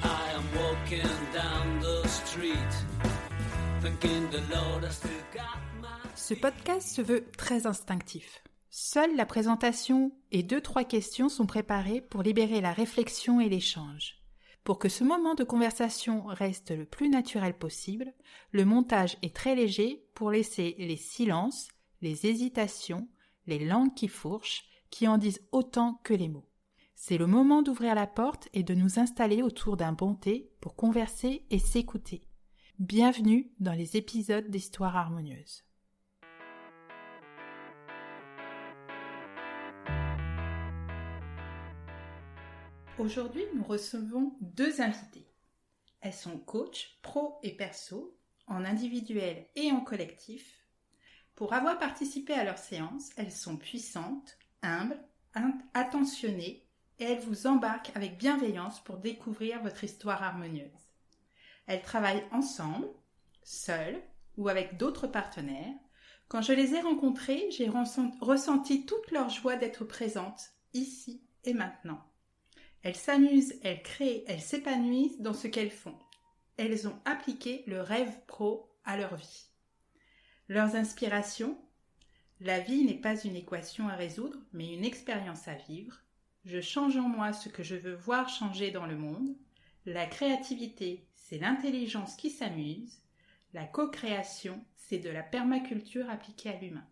I am walking down the street, thinking the Lord has still got my... Ce podcast se veut très instinctif. Seule la présentation et 2-3 questions sont préparées pour libérer la réflexion et l'échange. Pour que ce moment de conversation reste le plus naturel possible, le montage est très léger pour laisser les silences, les hésitations, les langues qui fourchent, qui en disent autant que les mots. C'est le moment d'ouvrir la porte et de nous installer autour d'un bon thé pour converser et s'écouter. Bienvenue dans les épisodes d'Histoire harmonieuse. Aujourd'hui, nous recevons 2 invités. Elles sont coachs pro et perso, en individuel et en collectif. Pour avoir participé à leurs séances, elles sont puissantes, humbles, attentionnées et elles vous embarquent avec bienveillance pour découvrir votre histoire harmonieuse. Elles travaillent ensemble, seules ou avec d'autres partenaires. Quand je les ai rencontrées, j'ai ressenti toute leur joie d'être présentes, ici et maintenant. Elles s'amusent, elles créent, elles s'épanouissent dans ce qu'elles font. Elles ont appliqué le rêve pro à leur vie. Leurs inspirations: la vie n'est pas une équation à résoudre, mais une expérience à vivre. Je change en moi ce que je veux voir changer dans le monde. La créativité, c'est l'intelligence qui s'amuse. La co-création, c'est de la permaculture appliquée à l'humain.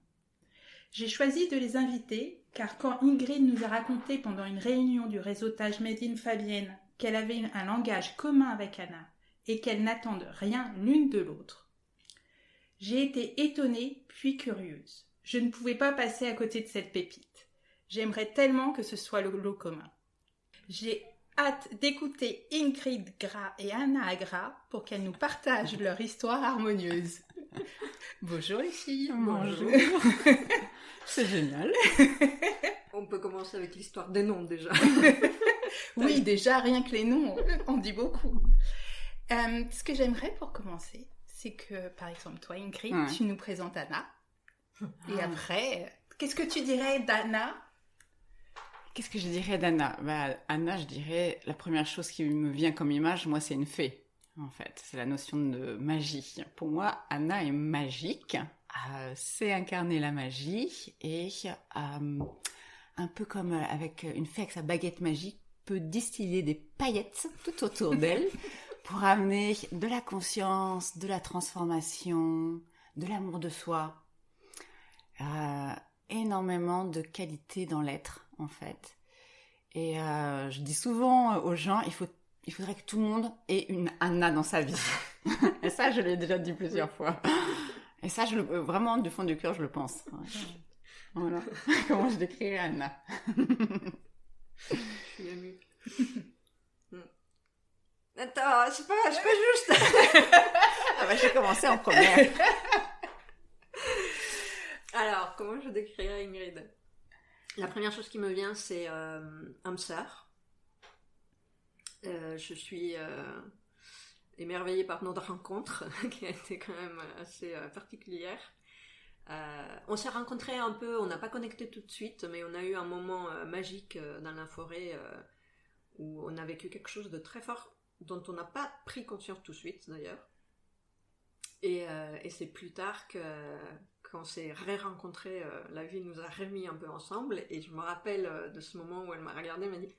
J'ai choisi de les inviter car quand Ingrid nous a raconté pendant une réunion du réseautage Made in Fabienne qu'elle avait un langage commun avec Anna et qu'elles n'attendent rien l'une de l'autre, j'ai été étonnée puis curieuse. Je ne pouvais pas passer à côté de cette pépite. J'aimerais tellement que ce soit le lot commun. J'ai hâte d'écouter Ingrid Gras et Anna Agra pour qu'elles nous partagent leur histoire harmonieuse. Bonjour les filles. Bonjour. C'est génial. On peut commencer avec l'histoire des noms déjà. Oui, déjà, rien que les noms, on dit beaucoup. Ce que j'aimerais pour commencer, c'est que, par exemple, toi, Ingrid, tu nous présentes Anna. Et après, qu'est-ce que tu dirais d'Anna ? Qu'est-ce que je dirais d'Anna ? Anna, je dirais, la première chose qui me vient comme image, moi, c'est une fée. En fait, c'est la notion de magie. Pour moi, Anna est magique. C'est incarner la magie et un peu comme avec une fée avec sa baguette magique peut distiller des paillettes tout autour d'elle pour amener de la conscience, de la transformation, de l'amour de soi, énormément de qualité dans l'être en fait. Et je dis souvent aux gens, il faudrait que tout le monde ait une Anna dans sa vie. Et ça, je l'ai déjà dit plusieurs fois. Et ça, vraiment, du fond du cœur, je le pense. Voilà. Comment je décrirais Anna. Je suis émue. Attends, je peux juste... Je vais commencer en première. Alors, comment je décrirais Ingrid ? La première chose qui me vient, c'est âme sœur. Je suis émerveillée par notre rencontre, qui a été quand même assez particulière. On s'est rencontrés un peu, on n'a pas connecté tout de suite, mais on a eu un moment magique dans la forêt où on a vécu quelque chose de très fort, dont on n'a pas pris conscience tout de suite d'ailleurs. Et c'est plus tard quand on s'est rencontrés, la vie nous a remis un peu ensemble, et je me rappelle de ce moment où elle m'a regardée et m'a dit...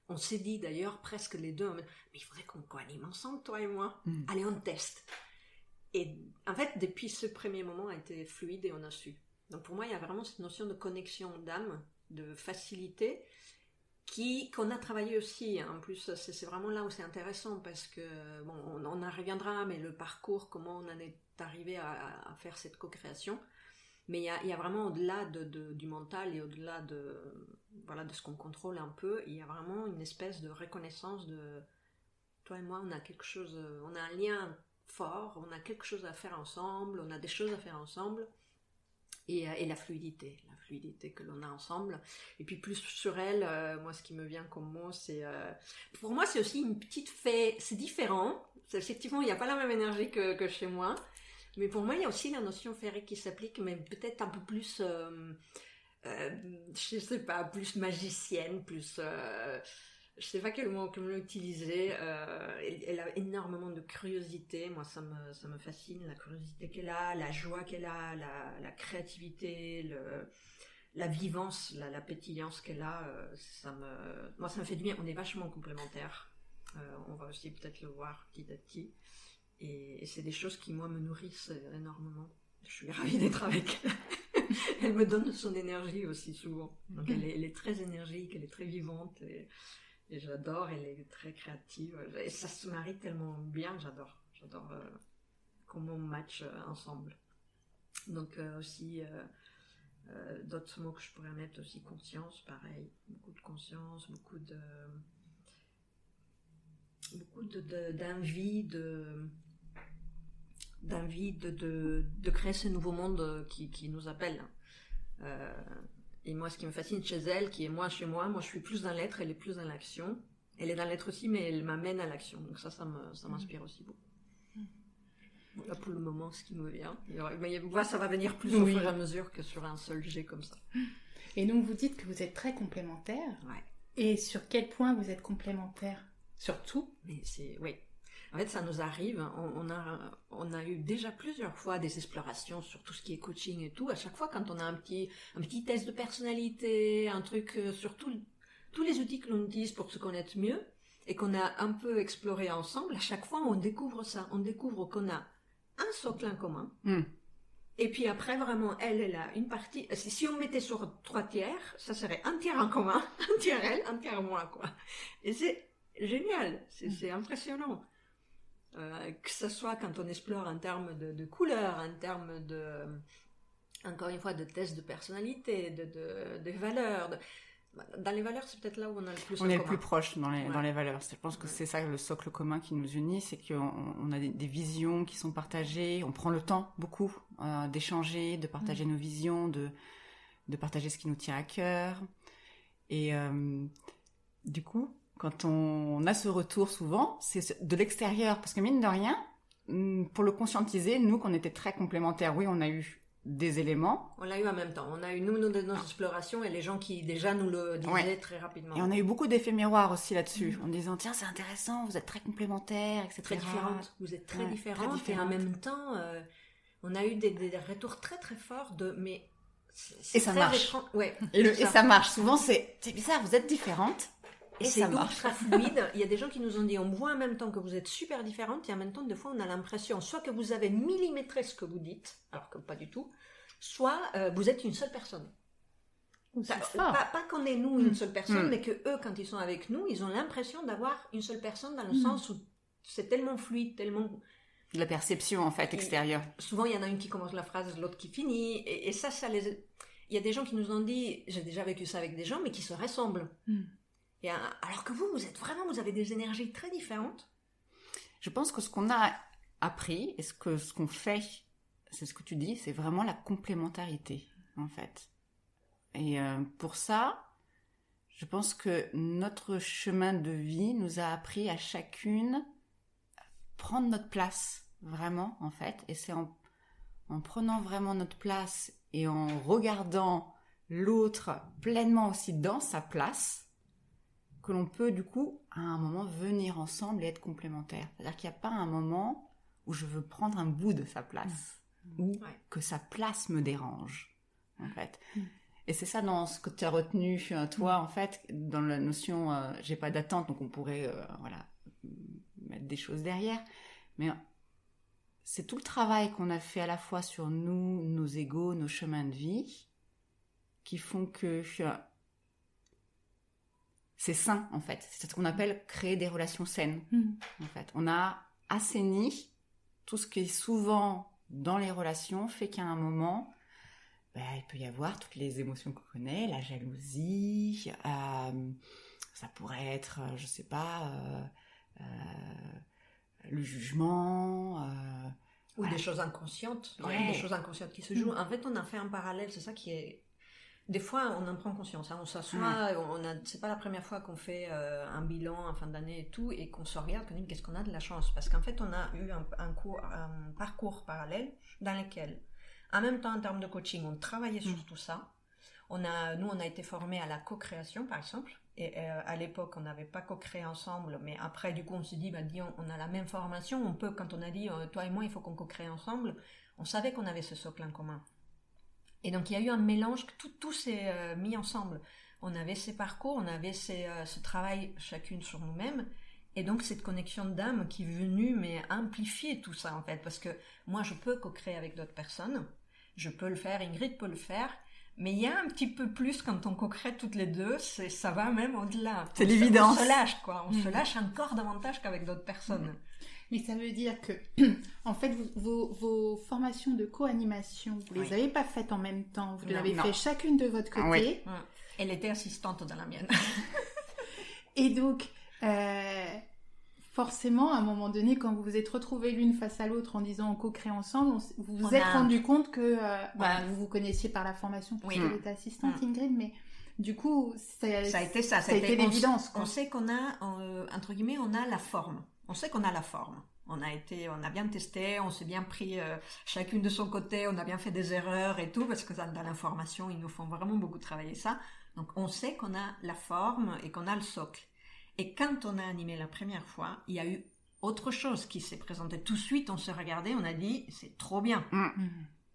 On s'est dit d'ailleurs presque les deux, mais il faudrait qu'on co-anime ensemble, toi et moi. Allez, on teste. Et en fait, depuis ce premier moment, a été fluide et on a su. Donc pour moi, il y a vraiment cette notion de connexion d'âme, de facilité, qu'on a travaillé aussi. En plus, c'est vraiment là où c'est intéressant parce que, bon, on en reviendra, mais le parcours, comment on en est arrivé à faire cette co-création. Mais il y a vraiment au-delà du mental et au-delà de ce qu'on contrôle un peu, il y a vraiment une espèce de reconnaissance de toi et moi, on a quelque chose, on a un lien fort, on a quelque chose à faire ensemble, on a des choses à faire ensemble, et la fluidité que l'on a ensemble. Et puis plus sur elle, moi ce qui me vient comme mot, c'est pour moi c'est aussi une petite fée, c'est différent, effectivement il n'y a pas la même énergie que chez moi. Mais pour moi, il y a aussi la notion féerique qui s'applique, mais peut-être un peu plus, je sais pas, plus magicienne, plus Je sais pas quel mot utiliser. Elle a énormément de curiosité. Moi, ça me fascine, la curiosité qu'elle a, la joie qu'elle a, la créativité, la vivance, la pétillance qu'elle a. Moi, ça me fait du bien. On est vachement complémentaires. On va aussi peut-être le voir petit à petit. Et c'est des choses qui, moi, me nourrissent énormément. Je suis ravie d'être avec elle. Elle me donne son énergie aussi souvent. Donc elle est très énergique, elle est très vivante et j'adore. Elle est très créative et ça se marie tellement bien. J'adore comment on match ensemble. Donc aussi d'autres mots que je pourrais mettre aussi, conscience, pareil, beaucoup de conscience, beaucoup d'envie de créer ce nouveau monde qui nous appelle. Et moi, ce qui me fascine chez elle, qui est moi chez moi je suis plus dans l'être, elle est plus dans l'action. Elle est dans l'être aussi, mais elle m'amène à l'action. Donc ça m'inspire aussi beaucoup. Voilà pour le moment ce qui me vient. Mais ça va venir plus au fur et à mesure que sur un seul jet comme ça. Et donc vous dites que vous êtes très complémentaires. Ouais. Et sur quel point vous êtes complémentaires? Sur tout? Oui. En fait, ça nous arrive. On a eu déjà plusieurs fois des explorations sur tout ce qui est coaching et tout. À chaque fois, quand on a un petit test de personnalité, un truc sur tous les outils que l'on utilise pour se connaître mieux et qu'on a un peu exploré ensemble, à chaque fois, on découvre ça. On découvre qu'on a un socle en commun. Et puis après, vraiment, elle a une partie. Si on mettait sur 3 tiers, ça serait un tiers en commun, un tiers elle, un tiers moi, quoi. Et c'est génial, c'est impressionnant. Que ce soit quand on explore en termes de couleurs, en termes encore une fois, de tests de personnalité, de valeurs. Dans les valeurs, c'est peut-être là où on a le plus en commun. On est le plus proche dans les valeurs. Je pense que c'est ça le socle commun qui nous unit, c'est qu'on a des visions qui sont partagées, on prend le temps beaucoup d'échanger, de partager nos visions, de partager ce qui nous tient à cœur. Et du coup, quand on a ce retour souvent, c'est de l'extérieur. Parce que mine de rien, pour le conscientiser, nous, qu'on était très complémentaires, oui, on a eu des éléments. On l'a eu en même temps. On a eu nos explorations et les gens qui déjà nous le disaient très rapidement. Et on a eu beaucoup d'effets miroirs aussi là-dessus, en disant, tiens, c'est intéressant, vous êtes très complémentaires, etc. Très différentes. Vous êtes très différentes. Et en même temps, on a eu des retours très très forts mais et ça marche. Ouais, et ça marche. Souvent, c'est bizarre, vous êtes différentes. Et c'est ultra fluide. Il y a des gens qui nous ont dit, on voit en même temps que vous êtes super différentes, et en même temps, des fois, on a l'impression, soit que vous avez millimétré ce que vous dites, alors que pas du tout, soit vous êtes une seule personne. Pas qu'on est nous une seule personne, mais que eux, quand ils sont avec nous, ils ont l'impression d'avoir une seule personne dans le sens où c'est tellement fluide, tellement... La perception, en fait, extérieure. Souvent, il y en a une qui commence la phrase, l'autre qui finit, et ça les... Il y a des gens qui nous ont dit, j'ai déjà vécu ça avec des gens, mais qui se ressemblent. Et alors que vous avez des énergies très différentes. Je pense que ce qu'on a appris et ce qu'on fait, c'est ce que tu dis, c'est vraiment la complémentarité, en fait. Et pour ça, je pense que notre chemin de vie nous a appris à chacune prendre notre place, vraiment, en fait. Et c'est en prenant vraiment notre place et en regardant l'autre pleinement aussi dans sa place, que l'on peut, du coup, à un moment, venir ensemble et être complémentaires. C'est-à-dire qu'il n'y a pas un moment où je veux prendre un bout de sa place, ou que sa place me dérange, en fait. Et c'est ça dans ce que tu as retenu, toi, en fait, dans la notion j'ai pas d'attente, donc on pourrait mettre des choses derrière. Mais c'est tout le travail qu'on a fait à la fois sur nous, nos égos, nos chemins de vie, qui font que... c'est sain, en fait. C'est ce qu'on appelle créer des relations saines, en fait. On a assaini tout ce qui est souvent dans les relations, fait qu'à un moment, il peut y avoir toutes les émotions qu'on connaît, la jalousie, ça pourrait être, je sais pas, le jugement... ou des choses inconscientes. Des choses inconscientes qui se jouent. En fait, on a fait un parallèle, c'est ça qui est... Des fois, on en prend conscience. On s'assoit, c'est pas la première fois qu'on fait un bilan en fin d'année et tout, et qu'on se regarde, qu'on dit qu'est-ce qu'on a de la chance. Parce qu'en fait, on a eu un parcours parallèle dans lequel, en même temps, en termes de coaching, on travaillait sur tout ça. on a été formés à la co-création, par exemple. Et à l'époque, on n'avait pas co-créé ensemble, mais après, du coup, on s'est dit, on a la même formation, on peut, quand on a dit, toi et moi, il faut qu'on co-crée ensemble, on savait qu'on avait ce socle en commun. Et donc, il y a eu un mélange, tout s'est mis ensemble. On avait ces parcours, on avait ce travail chacune sur nous-mêmes, et donc cette connexion d'âme qui est venue, mais amplifier tout ça, en fait, parce que moi, je peux co-créer avec d'autres personnes, je peux le faire, Ingrid peut le faire, mais il y a un petit peu plus quand on co-crée toutes les deux, ça va même au-delà. C'est l'évidence. On se lâche, quoi. On se lâche encore davantage qu'avec d'autres personnes. Mais ça veut dire que, en fait, vos formations de co-animation, vous les avez pas faites en même temps. Vous l'avez fait chacune de votre côté. Oui. Elle était assistante dans la mienne. Et donc, forcément, à un moment donné, quand vous vous êtes retrouvés l'une face à l'autre en disant on co-crée ensemble, vous vous êtes rendu compte que vous vous connaissiez par la formation parce qu'elle était assistante, Ingrid, mais du coup, ça a été ça. Ça a été l'évidence. On sait qu'on a, entre guillemets, on a la forme. On sait qu'on a la forme. On a bien testé, on s'est bien pris chacune de son côté, on a bien fait des erreurs et tout, parce que dans l'information, ils nous font vraiment beaucoup travailler ça. Donc, on sait qu'on a la forme et qu'on a le socle. Et quand on a animé la première fois, il y a eu autre chose qui s'est présenté. Tout de suite, on s'est regardé, on a dit, c'est trop bien.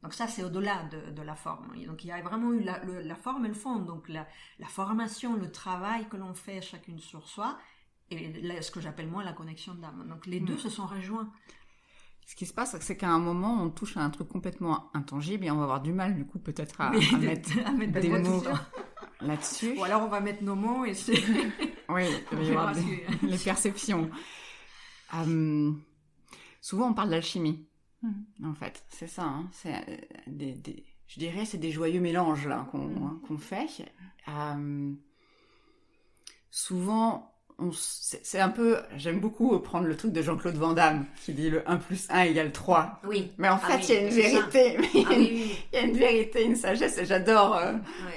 Donc ça, c'est au-delà de la forme. Et donc, il y a vraiment eu la forme et le fond. Donc, la formation, le travail que l'on fait chacune sur soi, et ce que j'appelle moi la connexion d'âme. Donc, les deux se sont rejoints. Ce qui se passe, c'est qu'à un moment, on touche à un truc complètement intangible et on va avoir du mal, du coup, peut-être à mettre des mots là-dessus. Ou alors, on va mettre nos mots et c'est... Oui, il va y avoir les perceptions. Souvent, on parle d'alchimie. En fait, c'est ça. Hein. C'est je dirais, c'est des joyeux mélanges là qu'on fait. Souvent, c'est un peu... J'aime beaucoup prendre le truc de Jean-Claude Van Damme qui dit le 1 + 1 = 3. Oui. Mais en fait, il y a une vérité. Il y a une vérité, une sagesse, et j'adore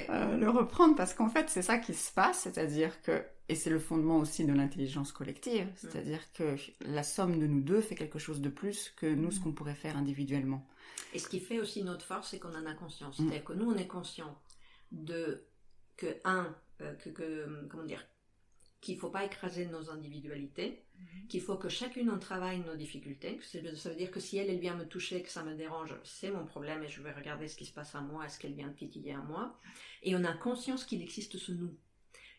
le reprendre parce qu'en fait, c'est ça qui se passe, c'est-à-dire que... Et c'est le fondement aussi de l'intelligence collective, c'est-à-dire que la somme de nous deux fait quelque chose de plus que nous, ce qu'on pourrait faire individuellement. Et ce qui fait aussi notre force, c'est qu'on en a conscience. C'est-à-dire que nous, on est conscient qu'il ne faut pas écraser nos individualités, qu'il faut que chacune en travaille nos difficultés. Ça veut dire que si elle vient me toucher, que ça me dérange, c'est mon problème et je vais regarder ce qui se passe à moi, est-ce qu'elle vient titiller à moi. Et on a conscience qu'il existe ce nous.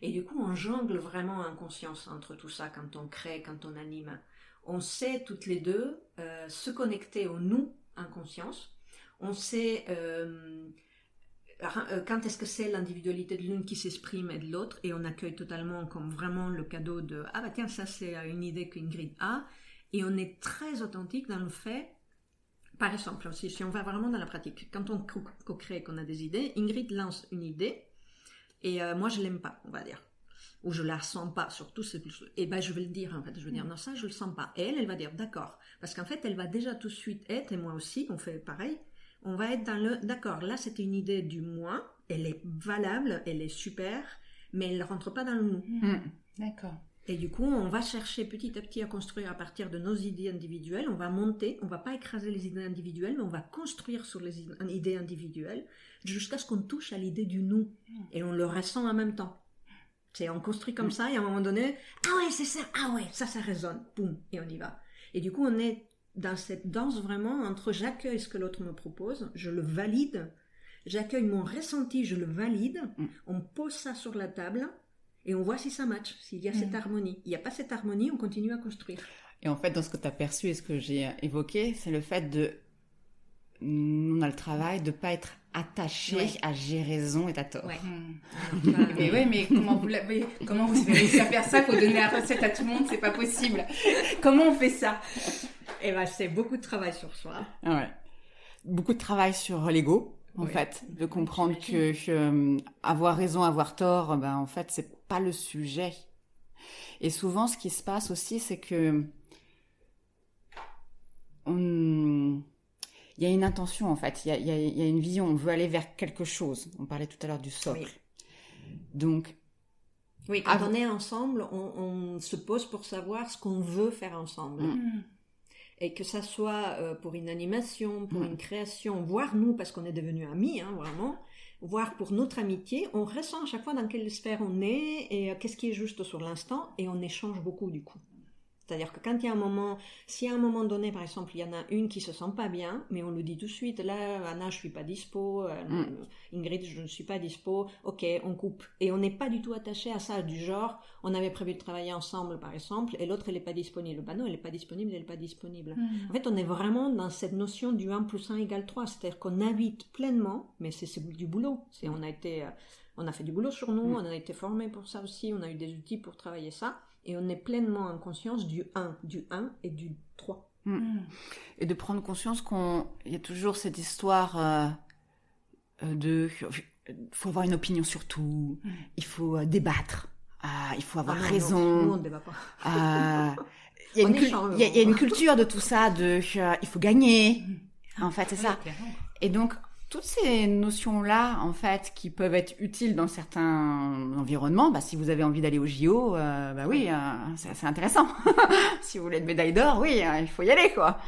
Et du coup, on jongle vraiment en conscience entre tout ça quand on crée, quand on anime. On sait toutes les deux se connecter au nous en conscience. On sait quand est-ce que c'est l'individualité de l'une qui s'exprime et de l'autre, et on accueille totalement comme vraiment le cadeau de « Ah bah tiens, ça c'est une idée qu'Ingrid a », et on est très authentique dans le fait. Par exemple, si on va vraiment dans la pratique, quand on co-crée, qu'on a des idées, Ingrid lance une idée, et moi, je l'aime pas, on va dire. Ou je la sens pas, surtout, c'est plus... Et ben, je vais le dire, en fait. Je vais dire, non, ça, je le sens pas. Et elle va dire, d'accord. Parce qu'en fait, elle va déjà tout de suite être, et moi aussi, on fait pareil, on va être dans le, d'accord, là, c'était une idée du moi, elle est valable, elle est super, mais elle ne rentre pas dans le nous. D'accord. Et du coup, on va chercher petit à petit à construire à partir de nos idées individuelles. On va monter, on va pas écraser les idées individuelles, mais on va construire sur les idées individuelles jusqu'à ce qu'on touche à l'idée du nous. Et on le ressent en même temps. On construit comme ça et à un moment donné, ah ouais, c'est ça, ah ouais, ça résonne, boum, et on y va. Et du coup, on est dans cette danse vraiment entre j'accueille ce que l'autre me propose, je le valide, j'accueille mon ressenti, je le valide, on pose ça sur la table. Et on voit si ça match, s'il y a cette harmonie. Il n'y a pas cette harmonie, on continue à construire. Et en fait, dans ce que tu as perçu et ce que j'ai évoqué, c'est le fait de... On a le travail de ne pas être attaché à j'ai raison et t'as tort. Ouais. Mais comment vous avez réussi à faire ça? Il faut donner la recette à tout le monde, c'est pas possible. Comment on fait ça? Eh ben, c'est beaucoup de travail sur soi. Ouais. Beaucoup de travail sur l'ego. En fait, de comprendre que avoir raison, avoir tort, ben en fait, c'est pas le sujet. Et souvent, ce qui se passe aussi, c'est que il y a une intention, en fait. Il y a une vision. On veut aller vers quelque chose. On parlait tout à l'heure du socle. Donc, quand on est ensemble, on se pose pour savoir ce qu'on veut faire ensemble. Et que ça soit pour une animation, pour une création, voire nous, parce qu'on est devenus amis, hein, vraiment, voire pour notre amitié, on ressent à chaque fois dans quelle sphère on est et qu'est-ce qui est juste sur l'instant, et on échange beaucoup du coup. C'est-à-dire que quand il y a un moment, si à un moment donné, par exemple, il y en a une qui se sent pas bien, mais on le dit tout de suite, là, Anna, je suis pas dispo, Ingrid, je ne suis pas dispo, ok, on coupe. Et on n'est pas du tout attaché à ça, du genre, on avait prévu de travailler ensemble, par exemple, et l'autre, elle est pas disponible. Ben non, elle est pas disponible, elle est pas disponible. En fait, on est vraiment dans cette notion du 1 + 1 = 3, c'est-à-dire qu'on habite pleinement, mais c'est du boulot. On a fait du boulot sur nous, on a été formés pour ça aussi, on a eu des outils pour travailler ça. Et on est pleinement en conscience du 1 et du 3. Et de prendre conscience qu'il y a toujours cette histoire de... Il faut avoir une opinion sur tout, il faut débattre, il faut avoir raison. Non, nous, on ne débat pas. Il y a une culture de tout ça, il faut gagner. En fait, c'est ça. Clairement. Et donc, toutes ces notions-là, en fait, qui peuvent être utiles dans certains environnements, si vous avez envie d'aller au JO, oui, c'est intéressant. Si vous voulez une médaille d'or, oui, il faut y aller, quoi.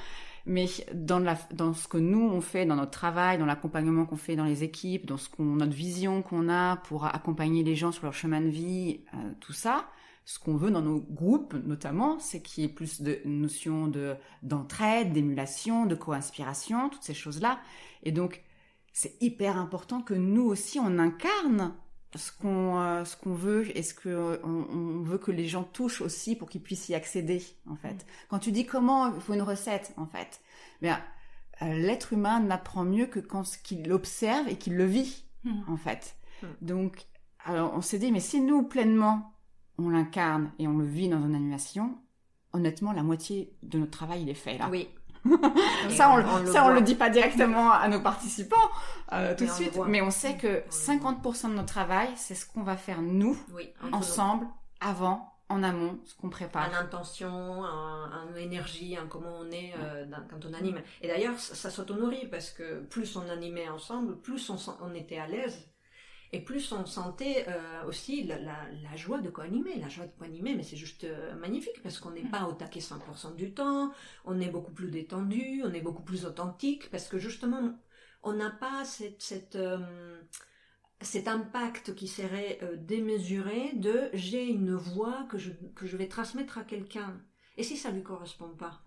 Mais dans ce que nous, on fait, dans notre travail, dans l'accompagnement qu'on fait dans les équipes, dans notre vision qu'on a pour accompagner les gens sur leur chemin de vie, tout ça, ce qu'on veut dans nos groupes, notamment, c'est qu'il y ait plus de notions d'entraide, d'émulation, de co-inspiration, toutes ces choses-là. Et donc, c'est hyper important que nous aussi, on incarne ce qu'on veut et ce qu'on veut que les gens touchent aussi pour qu'ils puissent y accéder, en fait. Quand tu dis comment il faut une recette, en fait, l'être humain n'apprend mieux que qu'il l'observe et qu'il le vit, en fait. Donc, alors, on s'est dit, mais si nous, pleinement, on l'incarne et on le vit dans une animation, honnêtement, la moitié de notre travail, il est fait, là. Oui. Ça, on le dit pas directement à nos participants tout de suite, mais on sait que 50% de notre travail, c'est ce qu'on va faire nous, ensemble, avant, en amont, ce qu'on prépare. En intention, en énergie, en comment on est quand on anime. Et d'ailleurs, ça s'auto-nourrit parce que plus on animait ensemble, plus on était à l'aise. Et plus on sentait aussi la joie de co-animer. La joie de co-animer, mais c'est juste magnifique parce qu'on n'est pas au taquet 100% du temps, on est beaucoup plus détendu, on est beaucoup plus authentique parce que justement, on n'a pas cet impact qui serait démesuré de j'ai une voix que je vais transmettre à quelqu'un. Et si ça lui correspond pas,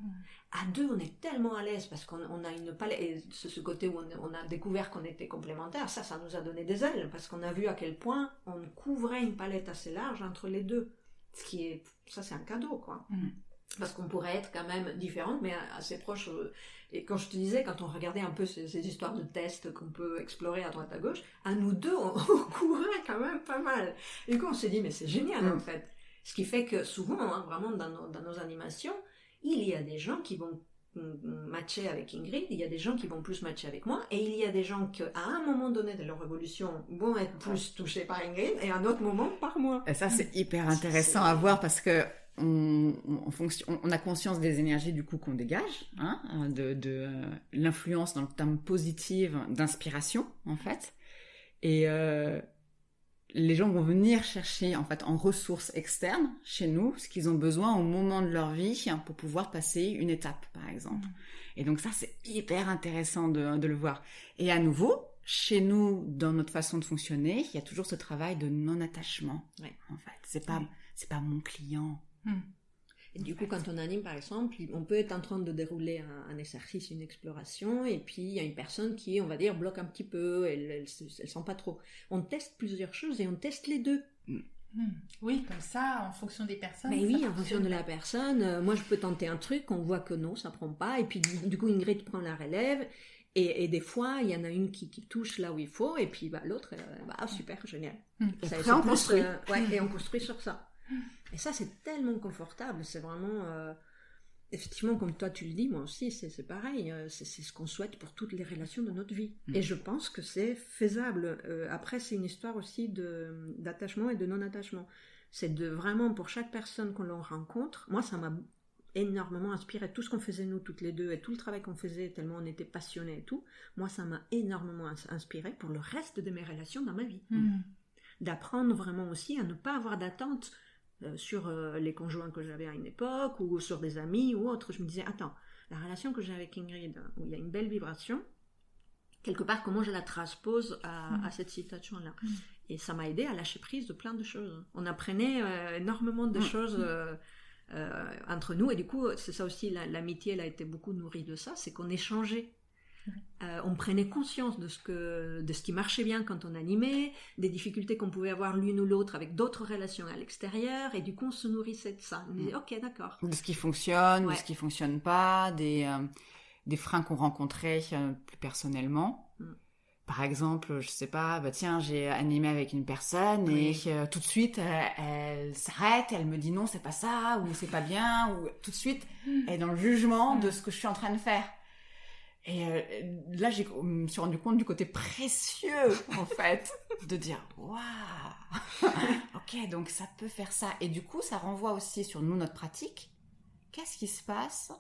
à deux, on est tellement à l'aise parce qu'on a une palette, et ce côté où on a découvert qu'on était complémentaires, ça nous a donné des ailes parce qu'on a vu à quel point on couvrait une palette assez large entre les deux. Ça c'est un cadeau, quoi. Parce qu'on pourrait être quand même différentes, mais assez proches. Et quand je te disais, quand on regardait un peu ces histoires de tests qu'on peut explorer à droite à gauche, à nous deux, on couvrait quand même pas mal. Et du coup, on s'est dit, mais c'est génial en fait. Ce qui fait que souvent, vraiment dans nos animations, il y a des gens qui vont matcher avec Ingrid, il y a des gens qui vont plus matcher avec moi, et il y a des gens qui, à un moment donné de leur évolution, vont être plus touchés par Ingrid, et à un autre moment par moi. Et ça, c'est hyper intéressant à voir parce que on a conscience des énergies du coup qu'on dégage, de l'influence dans le terme positive d'inspiration, en fait. Et les gens vont venir chercher en fait en ressources externes chez nous ce qu'ils ont besoin au moment de leur vie pour pouvoir passer une étape, par exemple. Et donc ça, c'est hyper intéressant de le voir. Et à nouveau, chez nous, dans notre façon de fonctionner, il y a toujours ce travail de non-attachement. En fait, c'est pas mon client. Et du coup, quand on anime, par exemple, on peut être en train de dérouler un exercice, une exploration, et puis il y a une personne qui, on va dire, bloque un petit peu, elle sent pas trop. On teste plusieurs choses et on teste les deux. Oui, comme ça, en fonction des personnes. Mais oui, en fonction de la personne. Moi, je peux tenter un truc, on voit que non, ça prend pas, et puis du coup, Ingrid prend la relève, et des fois, il y en a une qui touche là où il faut, et puis l'autre, super, génial. Et après, on construit. Et on construit sur ça. Et ça, c'est tellement confortable, c'est vraiment... effectivement, comme toi tu le dis, moi aussi, c'est pareil, c'est ce qu'on souhaite pour toutes les relations de notre vie. Et je pense que c'est faisable. Après, c'est une histoire aussi d'attachement et de non-attachement. C'est vraiment, pour chaque personne qu'on rencontre, moi, ça m'a énormément inspiré. Tout ce qu'on faisait nous, toutes les deux, et tout le travail qu'on faisait, tellement on était passionnés et tout, moi, ça m'a énormément inspiré pour le reste de mes relations dans ma vie. D'apprendre vraiment aussi à ne pas avoir d'attente sur les conjoints que j'avais à une époque ou sur des amis ou autres. Je me disais, attends, la relation que j'ai avec Ingrid, où il y a une belle vibration, quelque part, comment je la transpose à cette situation-là. Et ça m'a aidé à lâcher prise de plein de choses. On apprenait énormément de choses entre nous, et du coup, c'est ça aussi, l'amitié, elle a été beaucoup nourrie de ça, c'est qu'on échangeait. On prenait conscience de ce qui marchait bien quand on animait, des difficultés qu'on pouvait avoir l'une ou l'autre avec d'autres relations à l'extérieur, et du coup on se nourrissait de ça. On disait ok, d'accord. De ce qui fonctionne, de ce qui fonctionne pas, des freins qu'on rencontrait plus personnellement. Par exemple, je sais pas, tiens, j'ai animé avec une personne et tout de suite elle s'arrête, elle me dit non, c'est pas ça, ou c'est pas bien, ou tout de suite elle est dans le jugement de ce que je suis en train de faire. Et là, je me suis rendu compte du côté précieux, en fait, de dire waouh, ok, donc ça peut faire ça. Et du coup, ça renvoie aussi sur nous, notre pratique. Qu'est-ce qui se passe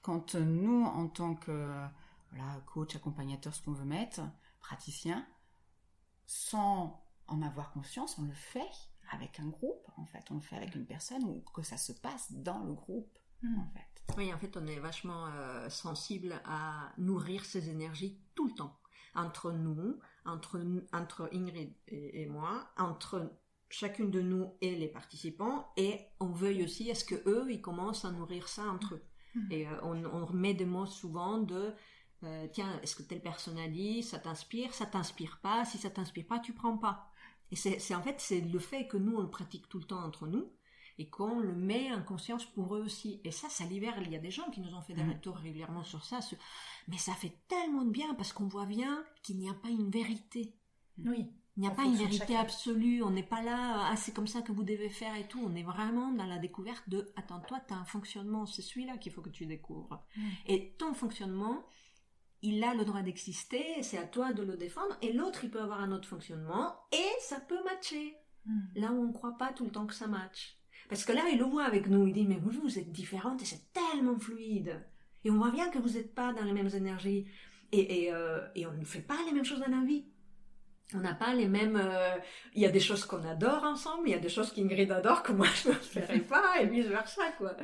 quand nous, en tant que coach, accompagnateur, ce qu'on veut mettre, praticien, sans en avoir conscience, on le fait avec un groupe, en fait, on le fait avec une personne, ou que ça se passe dans le groupe, en fait. Oui, en fait, on est vachement sensible à nourrir ces énergies tout le temps. Entre nous, entre Ingrid et moi, entre chacune de nous et les participants, et on veuille aussi à ce qu'eux, ils commencent à nourrir ça entre eux. Et on remet des mots souvent de tiens, est-ce que telle personne a dit, ça t'inspire pas, si ça t'inspire pas, tu prends pas. Et c'est le fait que nous, on le pratique tout le temps entre nous, et qu'on le met en conscience pour eux aussi. Et ça libère. Il y a des gens qui nous ont fait des retours régulièrement sur ça. Mais ça fait tellement de bien parce qu'on voit bien qu'il n'y a pas une vérité. Oui. Il n'y a pas une vérité absolue. On n'est pas là, c'est comme ça que vous devez faire et tout. On est vraiment dans la découverte de, attends, toi, tu as un fonctionnement, c'est celui-là qu'il faut que tu découvres. Et ton fonctionnement, il a le droit d'exister, c'est à toi de le défendre. Et l'autre, il peut avoir un autre fonctionnement et ça peut matcher. Là où on ne croit pas tout le temps que ça matche. Parce que là, il le voit avec nous, il dit, mais vous êtes différentes et c'est tellement fluide. Et on voit bien que vous n'êtes pas dans les mêmes énergies. Et on ne fait pas les mêmes choses dans la vie. On n'a pas les mêmes... Il y a des choses qu'on adore ensemble, il y a des choses qu'Ingrid adore que moi je ne ferais pas, et vice-versa, quoi.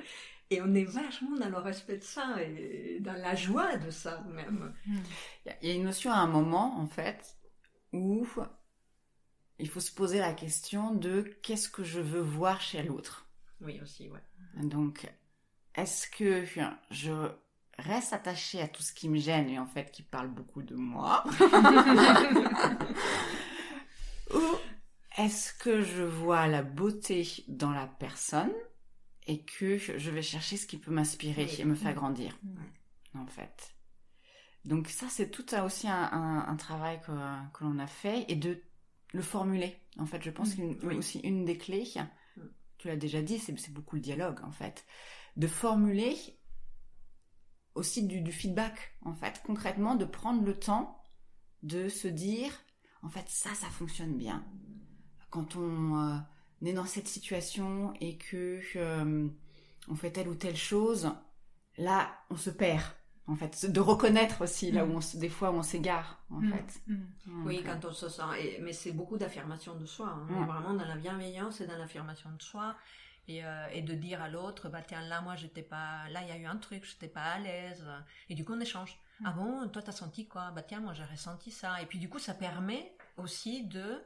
Et on est vachement dans le respect de ça, et dans la joie de ça, même. Il y a une notion à un moment, en fait, où... il faut se poser la question de qu'est-ce que je veux voir chez l'autre. Oui, aussi, ouais. Donc, est-ce que je reste attachée à tout ce qui me gêne et en fait qui parle beaucoup de moi ou est-ce que je vois la beauté dans la personne et que je vais chercher ce qui peut m'inspirer et me faire grandir, en fait. Donc ça, c'est tout aussi un travail que l'on a fait et de le formuler. En fait, je pense aussi une des clés, tu l'as déjà dit, c'est beaucoup le dialogue, en fait. De formuler aussi du feedback, en fait. Concrètement, de prendre le temps de se dire, en fait, ça fonctionne bien. Quand on est dans cette situation et que on fait telle ou telle chose, là, on se perd. En fait, de reconnaître aussi là où des fois où on s'égare, en fait. Oui, quand on se sent... mais c'est beaucoup d'affirmation de soi. On est vraiment dans la bienveillance et dans l'affirmation de soi. Et de dire à l'autre, tiens, là, moi, j'étais pas... Là, il y a eu un truc, j'étais pas à l'aise. Et du coup, on échange. Ah bon, toi, t'as senti quoi? Tiens, moi, j'ai ressenti ça. Et puis, du coup, ça permet aussi de...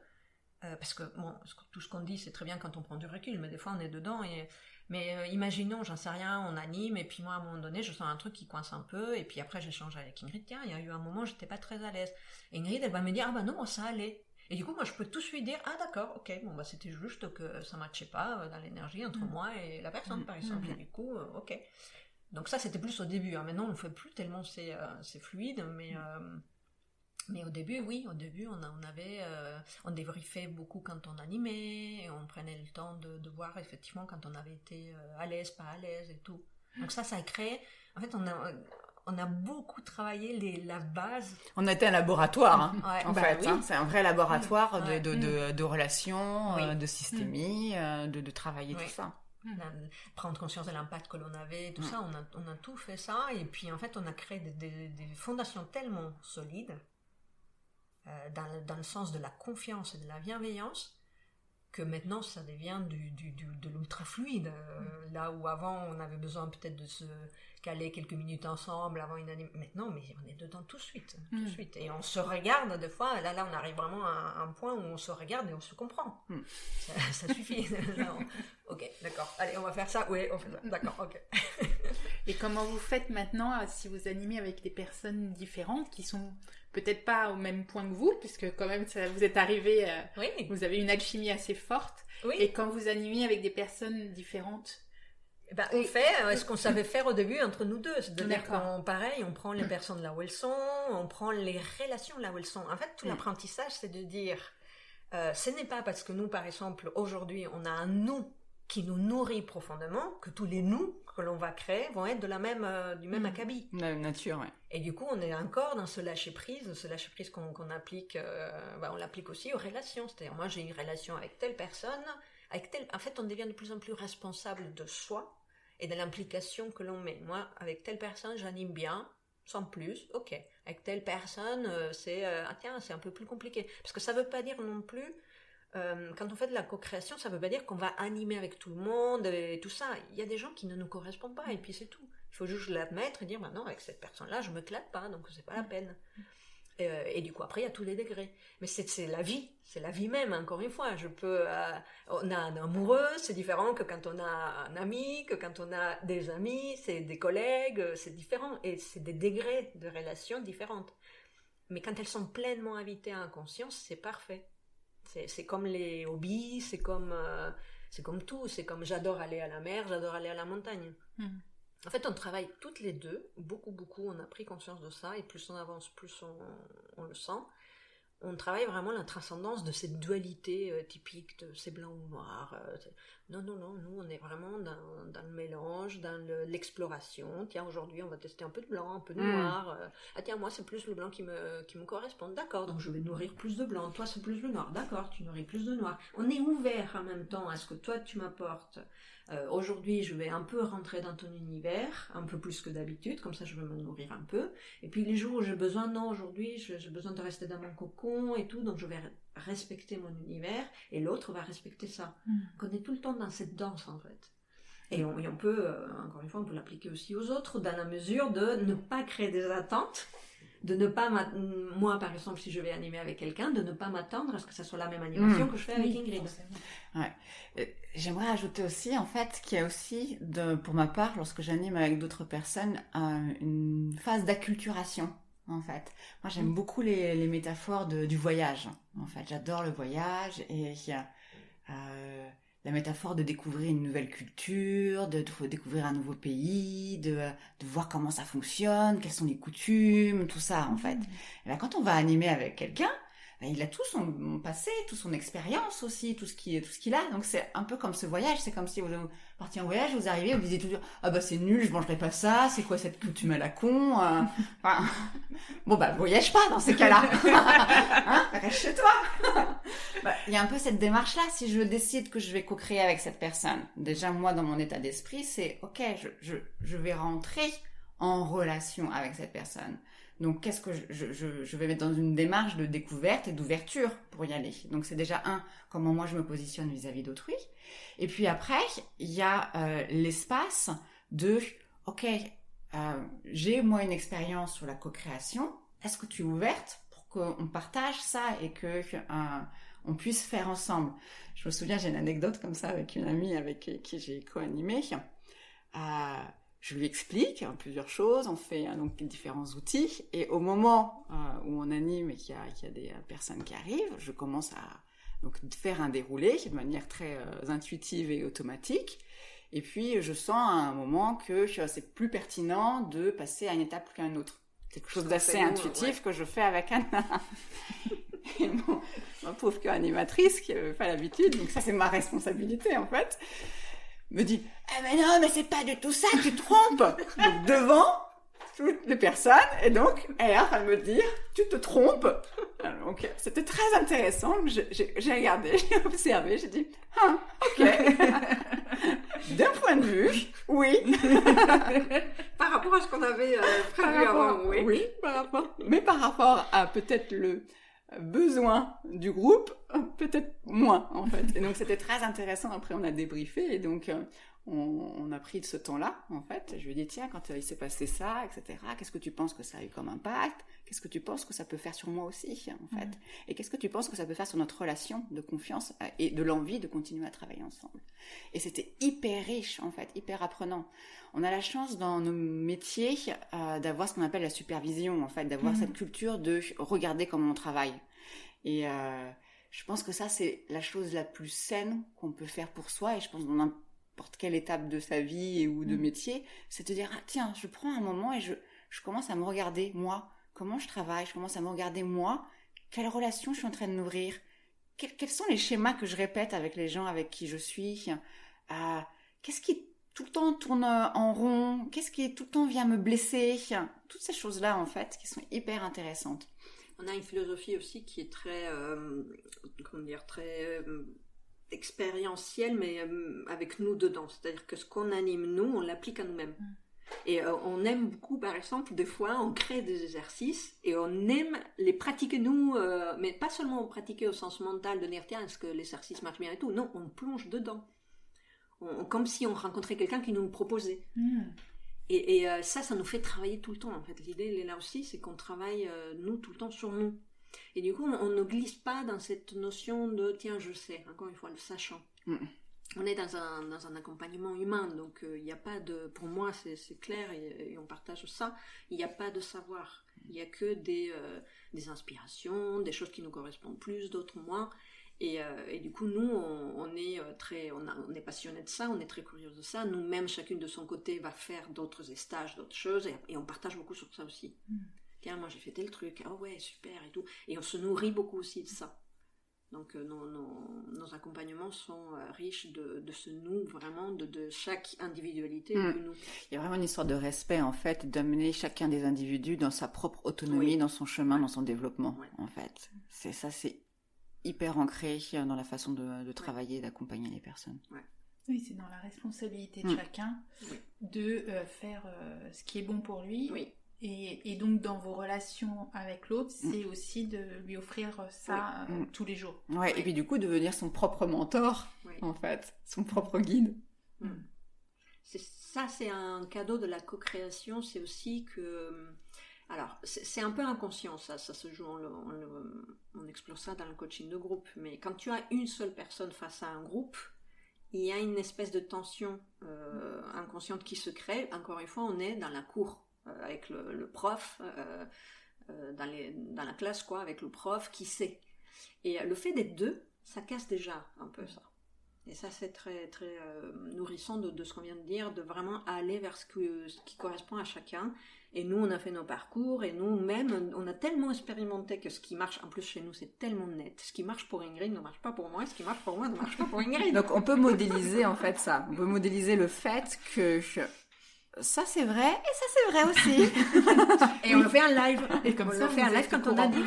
parce que, bon, tout ce qu'on dit, c'est très bien quand on prend du recul, mais des fois, on est dedans et... Mais imaginons, j'en sais rien, on anime, et puis moi, à un moment donné, je sens un truc qui coince un peu, et puis après, j'échange avec Ingrid, tiens, il y a eu un moment, j'étais pas très à l'aise. Et Ingrid, elle va me dire, ah non, moi, ça allait. Et du coup, moi, je peux tout de suite dire, ah d'accord, ok, bon, c'était juste que ça matchait pas dans l'énergie entre moi et la personne, par exemple, et du coup, ok. Donc ça, c'était plus au début, hein. Maintenant, on le fait plus tellement c'est fluide, mais au début, oui, on débriefait beaucoup quand on animait, et on prenait le temps de voir effectivement quand on avait été à l'aise, pas à l'aise et tout. Donc ça a créé, en fait, on a beaucoup travaillé la base. On a été un laboratoire, en fait. Oui. C'est un vrai laboratoire de relations, de systémie, de travailler tout ça. Prendre conscience de l'impact que l'on avait, tout ça, on a tout fait ça, et puis en fait, on a créé des fondations tellement solides, dans le sens de la confiance et de la bienveillance, que maintenant ça devient de l'ultra fluide. Là où avant on avait besoin peut-être de se caler quelques minutes ensemble avant une animation. Maintenant, mais on est dedans tout de suite. Et on se regarde des fois. Là, on arrive vraiment à un point où on se regarde et on se comprend. Ça suffit. Ok, d'accord. Allez, on va faire ça. Oui, on fait ça. D'accord, ok. Et comment vous faites maintenant si vous animez avec des personnes différentes qui sont peut-être pas au même point que vous, puisque quand même vous êtes arrivé, Oui. vous avez une alchimie assez forte. Oui. Et quand vous animez avec des personnes différentes, On fait ce qu'on savait faire au début entre nous deux. C'est-à-dire D'accord. on prend les personnes là où elles sont, on prend les relations là où elles sont. En fait, tout l'apprentissage, c'est de dire, ce n'est pas parce que nous, par exemple, aujourd'hui, on a un nous qui nous nourrit profondément, que tous les nous que l'on va créer vont être du même acabit. La nature, ouais. Et du coup, on est encore dans ce lâcher-prise qu'on applique, on l'applique aussi aux relations. C'est-à-dire, moi, j'ai une relation avec telle personne, en fait, on devient de plus en plus responsable de soi et de l'implication que l'on met. Moi, avec telle personne, j'anime bien, sans plus, ok. Avec telle personne, c'est un peu plus compliqué. Parce que ça veut pas dire non plus, quand on fait de la co-création, ça veut pas dire qu'on va animer avec tout le monde et tout ça. Il y a des gens qui ne nous correspondent pas et puis c'est tout. Il faut juste l'admettre et dire, non, avec cette personne-là, je me claque pas, donc c'est pas la peine. Et du coup, après, il y a tous les degrés. Mais c'est la vie même, encore une fois. On a un amoureux, c'est différent que quand on a un ami, que quand on a des amis, c'est des collègues, c'est différent. Et c'est des degrés de relations différentes. Mais quand elles sont pleinement invitées à inconscience, c'est parfait. C'est comme les hobbies, c'est comme tout. C'est comme j'adore aller à la mer, j'adore aller à la montagne. En fait, on travaille toutes les deux, beaucoup, on a pris conscience de ça, et plus on avance, plus on le sent. On travaille vraiment la transcendance de cette dualité typique de c'est blanc ou noir. Non, nous, on est vraiment dans le mélange, dans l'exploration. Tiens, aujourd'hui, on va tester un peu de blanc, un peu de noir. Tiens, moi, c'est plus le blanc qui me correspond. D'accord, donc je vais nourrir plus de blanc. Toi, c'est plus le noir. D'accord, tu nourris plus de noir. On est ouvert en même temps à ce que toi, tu m'apportes. Aujourd'hui, je vais un peu rentrer dans ton univers, un peu plus que d'habitude, comme ça je vais me nourrir un peu. Et puis les jours où j'ai besoin, non, aujourd'hui, j'ai besoin de rester dans mon cocon et tout, donc je vais respecter mon univers, et l'autre va respecter ça. Donc on est tout le temps dans cette danse, en fait. Et on peut, encore une fois, on peut l'appliquer aussi aux autres, dans la mesure de ne pas créer des attentes, de ne pas, moi par exemple, si je vais animer avec quelqu'un, de ne pas m'attendre à ce que ça soit la même animation que je fais avec Ingrid. Ouais. J'aimerais ajouter aussi, en fait, qu'il y a aussi, pour ma part, lorsque j'anime avec d'autres personnes, une phase d'acculturation, en fait. Moi, j'aime beaucoup les métaphores du voyage, en fait. J'adore le voyage et la métaphore de découvrir une nouvelle culture, de découvrir un nouveau pays, de voir comment ça fonctionne, quelles sont les coutumes, tout ça, en fait. Et là, quand on va animer avec quelqu'un, il a tout son passé, toute son expérience aussi, tout ce qu'il a. Donc c'est un peu comme ce voyage. C'est comme si vous partiez en voyage, vous arrivez, vous disiez toujours « Ah bah c'est nul, je mangerai pas ça, c'est quoi cette coutume à la con Bon bah voyage pas dans ces cas-là. Reste chez toi. Il y a un peu cette démarche-là. Si je décide que je vais co-créer avec cette personne, déjà moi dans mon état d'esprit, c'est « Ok, je vais rentrer en relation avec cette personne. » Donc, qu'est-ce que je vais mettre dans une démarche de découverte et d'ouverture pour y aller. Donc, c'est déjà comment moi je me positionne vis-à-vis d'autrui. Et puis après, il y a l'espace de, ok, j'ai moi une expérience sur la co-création. Est-ce que tu es ouverte pour qu'on partage ça et que on puisse faire ensemble? Je me souviens, j'ai une anecdote comme ça avec une amie avec qui j'ai co-animé. Je lui explique plusieurs choses, on fait donc différents outils, et au moment où on anime et qu'il y a des personnes qui arrivent, je commence à donc faire un déroulé de manière très intuitive et automatique, et puis je sens à un moment que c'est plus pertinent de passer à une étape qu'à une autre. C'est quelque chose d'assez intuitif que je fais avec Anna. Et ma pauvre co-animatrice qui n'avait pas l'habitude, donc ça c'est ma responsabilité en fait, me dit « mais non, mais c'est pas du tout ça, tu te trompes !» Donc, devant toutes les personnes, et donc, elle est en train de me dire « Tu te trompes !» Donc, c'était très intéressant, j'ai regardé, j'ai observé, j'ai dit « Ah, ok !» D'un point de vue, oui. Par rapport à ce qu'on avait prévu avant, oui. Oui, mais par rapport à peut-être le besoin du groupe, peut-être moins, en fait. Et donc, c'était très intéressant. Après, on a débriefé et donc, on a pris ce temps-là, en fait. Je lui ai dit, tiens, quand il s'est passé ça, etc., qu'est-ce que tu penses que ça a eu comme impact? Qu'est-ce que tu penses que ça peut faire sur moi aussi, en fait? Et qu'est-ce que tu penses que ça peut faire sur notre relation de confiance et de l'envie de continuer à travailler ensemble? Et c'était hyper riche, en fait, hyper apprenant. On a la chance dans nos métiers d'avoir ce qu'on appelle la supervision, en fait, d'avoir cette culture de regarder comment on travaille. Et je pense que ça, c'est la chose la plus saine qu'on peut faire pour soi. Et je pense dans n'importe quelle étape de sa vie ou de métier, c'est de dire, ah, tiens, je prends un moment et je commence à me regarder, moi, comment je travaille, je commence à me regarder, moi, quelle relation je suis en train de nourrir, quels sont les schémas que je répète avec les gens avec qui je suis, qu'est-ce qui tout le temps tourne en rond, qu'est-ce qui tout le temps vient me blesser, toutes ces choses-là, en fait, qui sont hyper intéressantes. On a une philosophie aussi qui est très, très expérientielle, mais avec nous dedans. C'est-à-dire que ce qu'on anime nous, on l'applique à nous-mêmes. Et on aime beaucoup, par exemple, des fois, on crée des exercices et on aime les pratiquer nous, mais pas seulement pratiquer au sens mental de dire tiens, est-ce que l'exercice marche bien et tout. Non, on plonge dedans. Comme si on rencontrait quelqu'un qui nous le proposait. Et ça nous fait travailler tout le temps, en fait. L'idée, elle est là aussi, c'est qu'on travaille, nous, tout le temps sur nous. Et du coup, on ne glisse pas dans cette notion de, tiens, je sais, encore une fois, le sachant. On est dans un accompagnement humain, donc il n'y a pas de... Pour moi, c'est clair, et on partage ça, il n'y a pas de savoir. Il n'y a que des inspirations, des choses qui nous correspondent plus, d'autres moins. Et du coup, nous, on est passionnés de ça, on est très curieux de ça. Nous-mêmes, chacune de son côté, va faire d'autres stages, d'autres choses, et on partage beaucoup sur ça aussi. Tiens, moi j'ai fait tel truc, ah ouais, super, et tout. Et on se nourrit beaucoup aussi de ça. Donc nos accompagnements sont riches de ce nous, vraiment, de chaque individualité de nous. Il y a vraiment une histoire de respect, en fait, d'amener chacun des individus dans sa propre autonomie, dans son chemin, dans son développement, en fait. C'est hyper ancré dans la façon de travailler et d'accompagner les personnes. Oui, c'est dans la responsabilité de chacun de faire ce qui est bon pour lui. Et donc, dans vos relations avec l'autre, c'est aussi de lui offrir ça tous les jours. Et puis du coup, devenir son propre mentor, en fait, son propre guide. C'est un cadeau de la co-création, c'est aussi que... Alors, c'est un peu inconscient, ça se joue, on explore ça dans le coaching de groupe, mais quand tu as une seule personne face à un groupe, il y a une espèce de tension inconsciente qui se crée. Encore une fois, on est dans la cour, avec le prof, dans la classe, quoi, avec le prof qui sait. Et le fait d'être deux, ça casse déjà un peu ça. Et ça, c'est très, très nourrissant de ce qu'on vient de dire, de vraiment aller vers ce qui correspond à chacun. Et nous, on a fait nos parcours, et nous-mêmes, on a tellement expérimenté que ce qui marche, en plus chez nous, c'est tellement net. Ce qui marche pour Ingrid ne marche pas pour moi, ce qui marche pour moi ne marche pas pour Ingrid. Donc on peut modéliser, en fait, ça. On peut modéliser le fait que... Ça c'est vrai, et ça c'est vrai aussi. Et on le fait en live. Et comme ça, on le fait en live quand on a dit.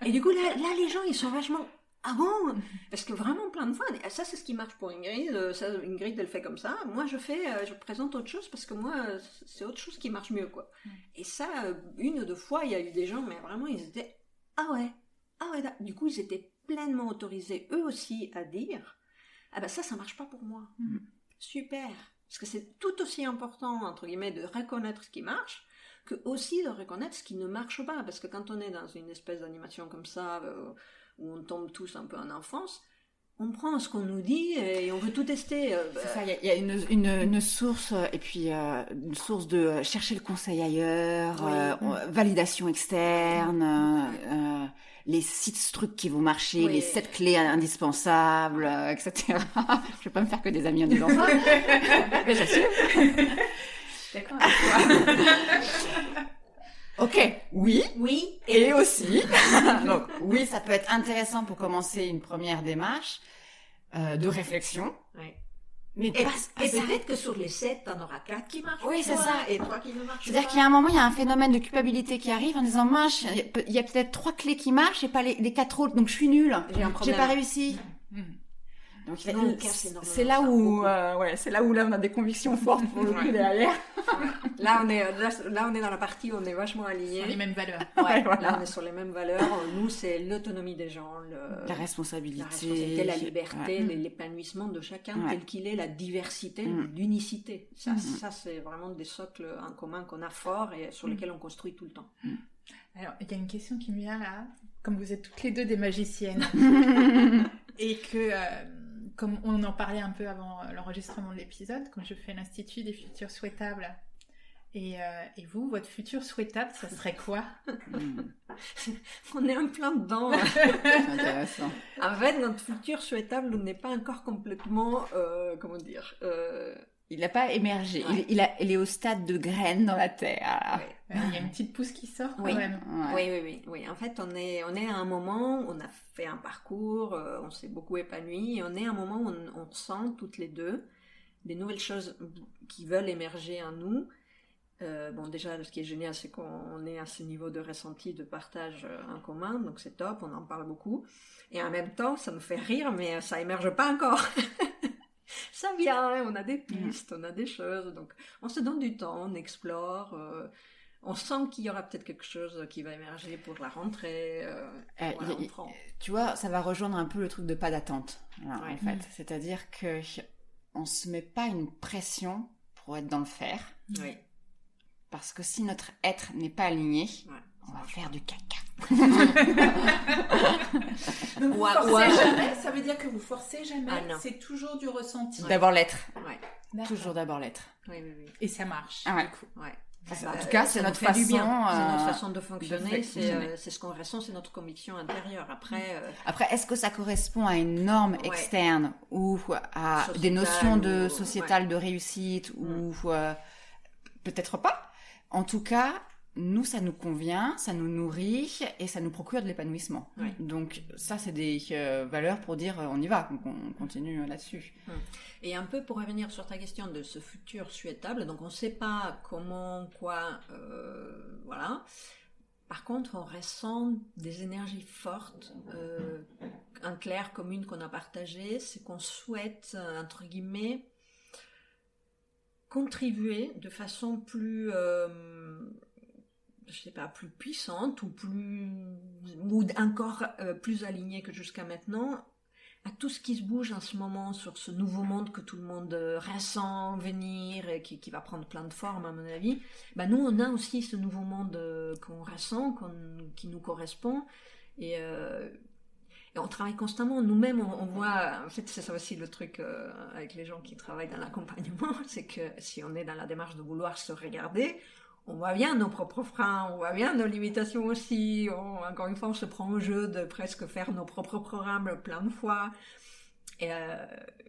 Et du coup, là, les gens, ils sont vachement... Ah bon? Parce que vraiment, plein de fois, ça c'est ce qui marche pour Ingrid, ça, Ingrid elle fait comme ça, moi je présente autre chose parce que moi c'est autre chose qui marche mieux, quoi. Et ça, une ou deux fois, il y a eu des gens, mais vraiment ils étaient, ah ouais, du coup ils étaient pleinement autorisés eux aussi à dire, ah ben ça marche pas pour moi. Super. Parce que c'est tout aussi important, entre guillemets, de reconnaître ce qui marche, que aussi de reconnaître ce qui ne marche pas. Parce que quand on est dans une espèce d'animation comme ça, où on tombe tous un peu en enfance, on prend ce qu'on nous dit et on veut tout tester. C'est ça, il y a une source, et puis une source de chercher le conseil ailleurs, validation externe, les 6 trucs qui vont marcher, les 7 clés indispensables, etc. Je vais pas me faire que des amis en disant ça, mais j'assume. D'accord avec toi. Ok, oui, et aussi. Donc oui, ça peut être intéressant pour commencer une première démarche de réflexion. Mais peut-être que sur les 7, t'en auras 4 qui marchent. Oui, c'est ça. Et 3 qui ne marchent pas. C'est-à-dire qu'il y a un moment, il y a un phénomène de culpabilité qui arrive en disant, mince, il y a peut-être 3 clés qui marchent et pas les 4 autres, donc je suis nulle. J'ai pas réussi. Donc Nous, on casse énormément c'est là ça, où, beaucoup. c'est là où là on a des convictions fortes pour le coup derrière. Là, on est dans la partie où on est vachement alignés. Sur les mêmes valeurs. Ouais, Voilà. là, on est sur les mêmes valeurs. Nous, c'est l'autonomie des gens, La responsabilité, la liberté, l'épanouissement de chacun tel qu'il est, la diversité, l'unicité. Ça, c'est vraiment des socles en commun qu'on a forts et sur lesquels on construit tout le temps. Alors, il y a une question qui me vient là. Comme vous êtes toutes les deux des magiciennes et que, comme on en parlait un peu avant l'enregistrement de l'épisode, quand je fais l'Institut des futurs souhaitables, et vous, votre futur souhaitable, ça serait quoi? On est en plein dedans. C'est intéressant. En fait, notre futur souhaitable n'est pas encore complètement, Il n'a pas émergé. Ouais. Il est au stade de graine dans la terre. Il y a une petite pousse qui sort quand Oui. même. Ouais. Oui. En fait, on est à un moment, on a fait un parcours, on s'est beaucoup épanoui, et on est à un moment où on sent toutes les deux des nouvelles choses qui veulent émerger en nous. Déjà, ce qui est génial, c'est qu'on est à ce niveau de ressenti, de partage en commun, donc c'est top, on en parle beaucoup. Et en même temps, ça nous fait rire, mais ça émerge pas encore. Ça vient, on a des pistes, on a des choses, donc on se donne du temps, on explore, on sent qu'il y aura peut-être quelque chose qui va émerger pour la rentrée. On prend. Tu vois, ça va rejoindre un peu le truc de pas d'attente, là, Ouais. en fait. C'est-à-dire que on se met pas une pression pour être dans le faire, Oui. parce que si notre être n'est pas aligné, Ouais. on va faire du caca. Donc vous forcez jamais, ça veut dire que vous forcez jamais, Ah, non. c'est toujours du ressenti. D'abord l'être. Ouais. D'accord. Toujours d'abord l'être. Oui. Et ça marche. Ah ouais. Du coup. Ouais. En tout cas, c'est ça notre nous fait du façon, bien. C'est notre de façon de fonctionner, fonctionner. c'est ce qu'on ressent, c'est notre conviction intérieure. Après, Après, est-ce que ça correspond à une norme Ouais. externe ou à Sociétale des notions de ou- sociétales de réussite ou peut-être pas. En tout cas, nous, ça nous convient, ça nous nourrit et ça nous procure de l'épanouissement. Ouais. Donc ça, c'est des valeurs pour dire on y va, donc on continue là-dessus. et un peu pour revenir sur ta question de ce futur souhaitable, donc on ne sait pas comment, quoi, voilà. Par contre, on ressent des énergies fortes. Un clair commune qu'on a partagé, c'est qu'on souhaite, entre guillemets, contribuer de façon plus, je sais pas, plus puissante ou encore plus alignée que jusqu'à maintenant à tout ce qui se bouge en ce moment sur ce nouveau monde que tout le monde ressent venir et qui va prendre plein de formes à mon avis. Nous on a aussi ce nouveau monde qu'on ressent, qui nous correspond et on travaille constamment. Nous-mêmes, on voit... En fait, c'est ça aussi le truc avec les gens qui travaillent dans l'accompagnement, c'est que si on est dans la démarche de vouloir se regarder, on voit bien nos propres freins, on voit bien nos limitations aussi. Encore une fois, on se prend au jeu de presque faire nos propres programmes plein de fois. Et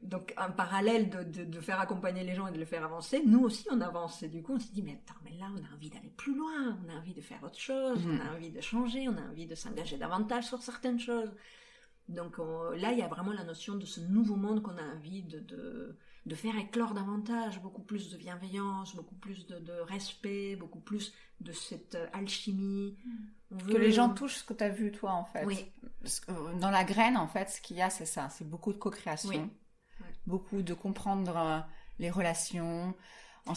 donc, en parallèle de faire accompagner les gens et de les faire avancer, nous aussi, on avance. Et du coup, on se dit, mais attends, mais là, on a envie d'aller plus loin, on a envie de faire autre chose, on a envie de changer, on a envie de s'engager davantage sur certaines choses. Donc là, il y a vraiment la notion de ce nouveau monde qu'on a envie de faire éclore davantage, beaucoup plus de bienveillance, beaucoup plus de respect, beaucoup plus de cette alchimie. Que les gens touchent ce que tu as vu, toi, en fait. Oui. Parce que, dans la graine, en fait, ce qu'il y a, c'est ça. C'est beaucoup de co-création, Oui. Ouais. beaucoup de comprendre les relations.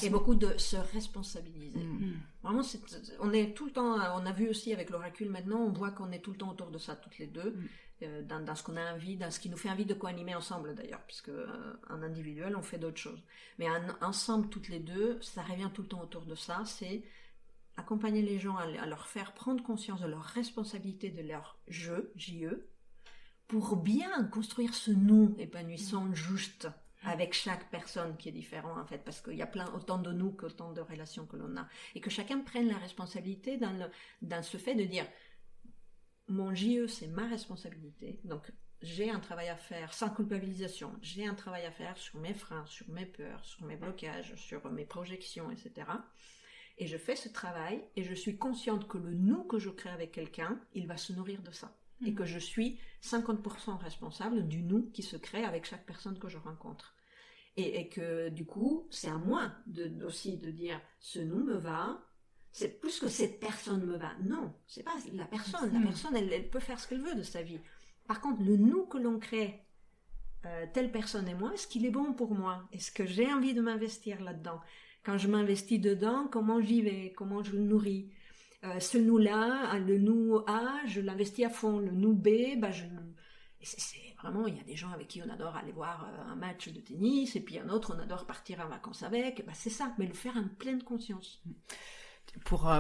Et beaucoup de se responsabiliser. Vraiment, on est tout le temps, on a vu aussi avec l'oracle maintenant, on voit qu'on est tout le temps autour de ça, toutes les deux, dans ce qu'on a envie, dans ce qui nous fait envie de co-animer ensemble d'ailleurs, puisque en individuel, on fait d'autres choses. Mais ensemble, toutes les deux, ça revient tout le temps autour de ça, c'est accompagner les gens à leur faire prendre conscience de leur responsabilité, de leur jeu, J-E, pour bien construire ce nous épanouissant juste, avec chaque personne qui est différent en fait, parce qu'il y a autant de nous qu'autant de relations que l'on a, et que chacun prenne la responsabilité dans ce fait de dire mon JE c'est ma responsabilité, donc j'ai un travail à faire sans culpabilisation, j'ai un travail à faire sur mes freins, sur mes peurs, sur mes blocages, sur mes projections, etc. Et je fais ce travail et je suis consciente que le nous que je crée avec quelqu'un, il va se nourrir de ça. Et que je suis 50% responsable du nous qui se crée avec chaque personne que je rencontre. Et que du coup, c'est à moi aussi de dire ce nous me va, c'est plus que cette personne me va. Non, c'est pas la personne. La personne, elle peut faire ce qu'elle veut de sa vie. Par contre, le nous que l'on crée telle personne et moi, est-ce qu'il est bon pour moi? Est-ce que j'ai envie de m'investir là-dedans? Quand je m'investis dedans, comment j'y vais? Comment je le nourris? Ce nous-là, le nous A, je l'investis à fond. Le nous B, c'est vraiment, il y a des gens avec qui on adore aller voir un match de tennis, et puis un autre, on adore partir en vacances avec. C'est ça, mais le faire en pleine conscience. Pour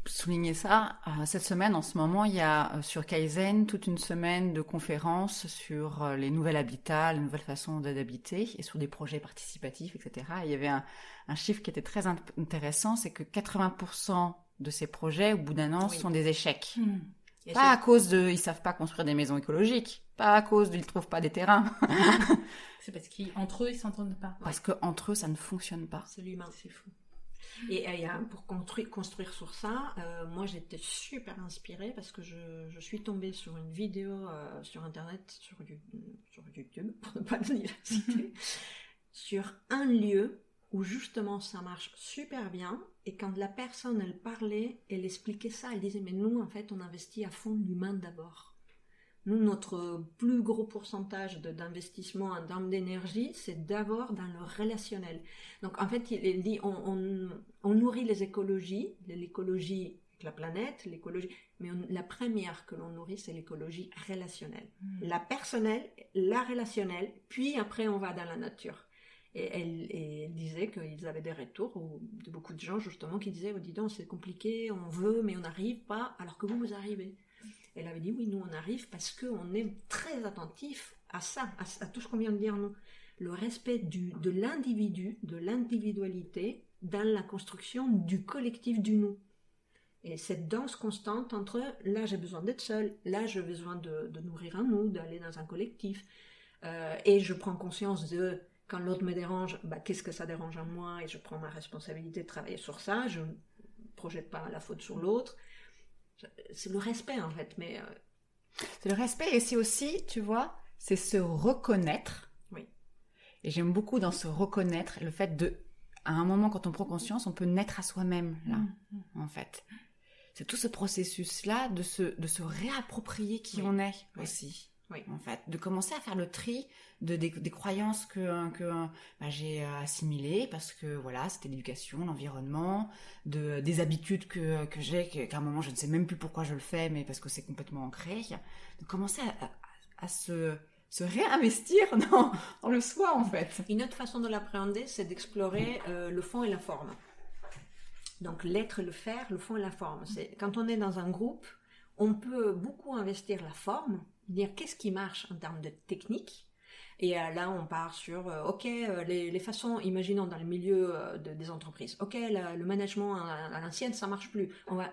souligner ça, cette semaine, en ce moment, il y a sur Kaizen toute une semaine de conférences sur les nouvelles habitats, les nouvelles façons d'habiter et sur des projets participatifs, etc. Et il y avait un chiffre qui était très intéressant, c'est que 80% de ces projets, au bout d'un an, sont des échecs. Pas à cause ils savent pas construire des maisons écologiques, pas à cause ils trouvent pas des terrains. C'est parce qu'entre eux, ils s'entendent pas. Parce qu'entre eux, ça ne fonctionne pas. C'est l'humain, c'est fou. Et pour construire sur ça, moi j'étais super inspirée parce que je suis tombée sur une vidéo sur internet, sur YouTube, pour ne pas donner la citer, sur un lieu où justement ça marche super bien, et quand la personne elle parlait, elle expliquait ça, elle disait mais nous en fait on investit à fond l'humain d'abord. Nous, notre plus gros pourcentage d'investissement en termes d'énergie, c'est d'abord dans le relationnel. Donc, en fait, il dit, on nourrit les écologies, l'écologie avec la planète, l'écologie, mais la première que l'on nourrit, c'est l'écologie relationnelle. La personnelle, la relationnelle, puis après, on va dans la nature. Et elle disait qu'ils avaient des retours de beaucoup de gens, justement, qui disaient, oh, dis donc, c'est compliqué, on veut, mais on n'arrive pas, alors que vous arrivez. Elle avait dit, oui, nous, on arrive parce qu'on est très attentif à ça, à tout ce qu'on vient de dire, nous. Le respect de l'individu, de l'individualité, dans la construction du collectif du nous. Et cette danse constante entre, là, j'ai besoin d'être seule, là, j'ai besoin de nourrir un nous, d'aller dans un collectif. Et je prends conscience de, quand l'autre me dérange, qu'est-ce que ça dérange en moi, et je prends ma responsabilité de travailler sur ça, je ne projette pas la faute sur l'autre. C'est le respect en fait, mais... C'est le respect, et c'est aussi, tu vois, c'est se reconnaître. Oui. Et j'aime beaucoup dans se reconnaître, le fait à un moment quand on prend conscience, on peut naître à soi-même, là, en fait. C'est tout ce processus-là de se réapproprier qui on est aussi. Oui. En fait, de commencer à faire le tri des croyances que j'ai assimilées parce que voilà, c'était l'éducation, l'environnement, des habitudes que j'ai, qu'à un moment je ne sais même plus pourquoi je le fais, mais parce que c'est complètement ancré. De commencer à se réinvestir dans le soi, en fait. Une autre façon de l'appréhender, c'est d'explorer le fond et la forme. Donc l'être, le faire, le fond et la forme. Quand on est dans un groupe, on peut beaucoup investir la forme, dire qu'est-ce qui marche en termes de technique. Et là, on part sur, les façons, imaginons dans le milieu des entreprises, le management à l'ancienne, ça marche plus. On va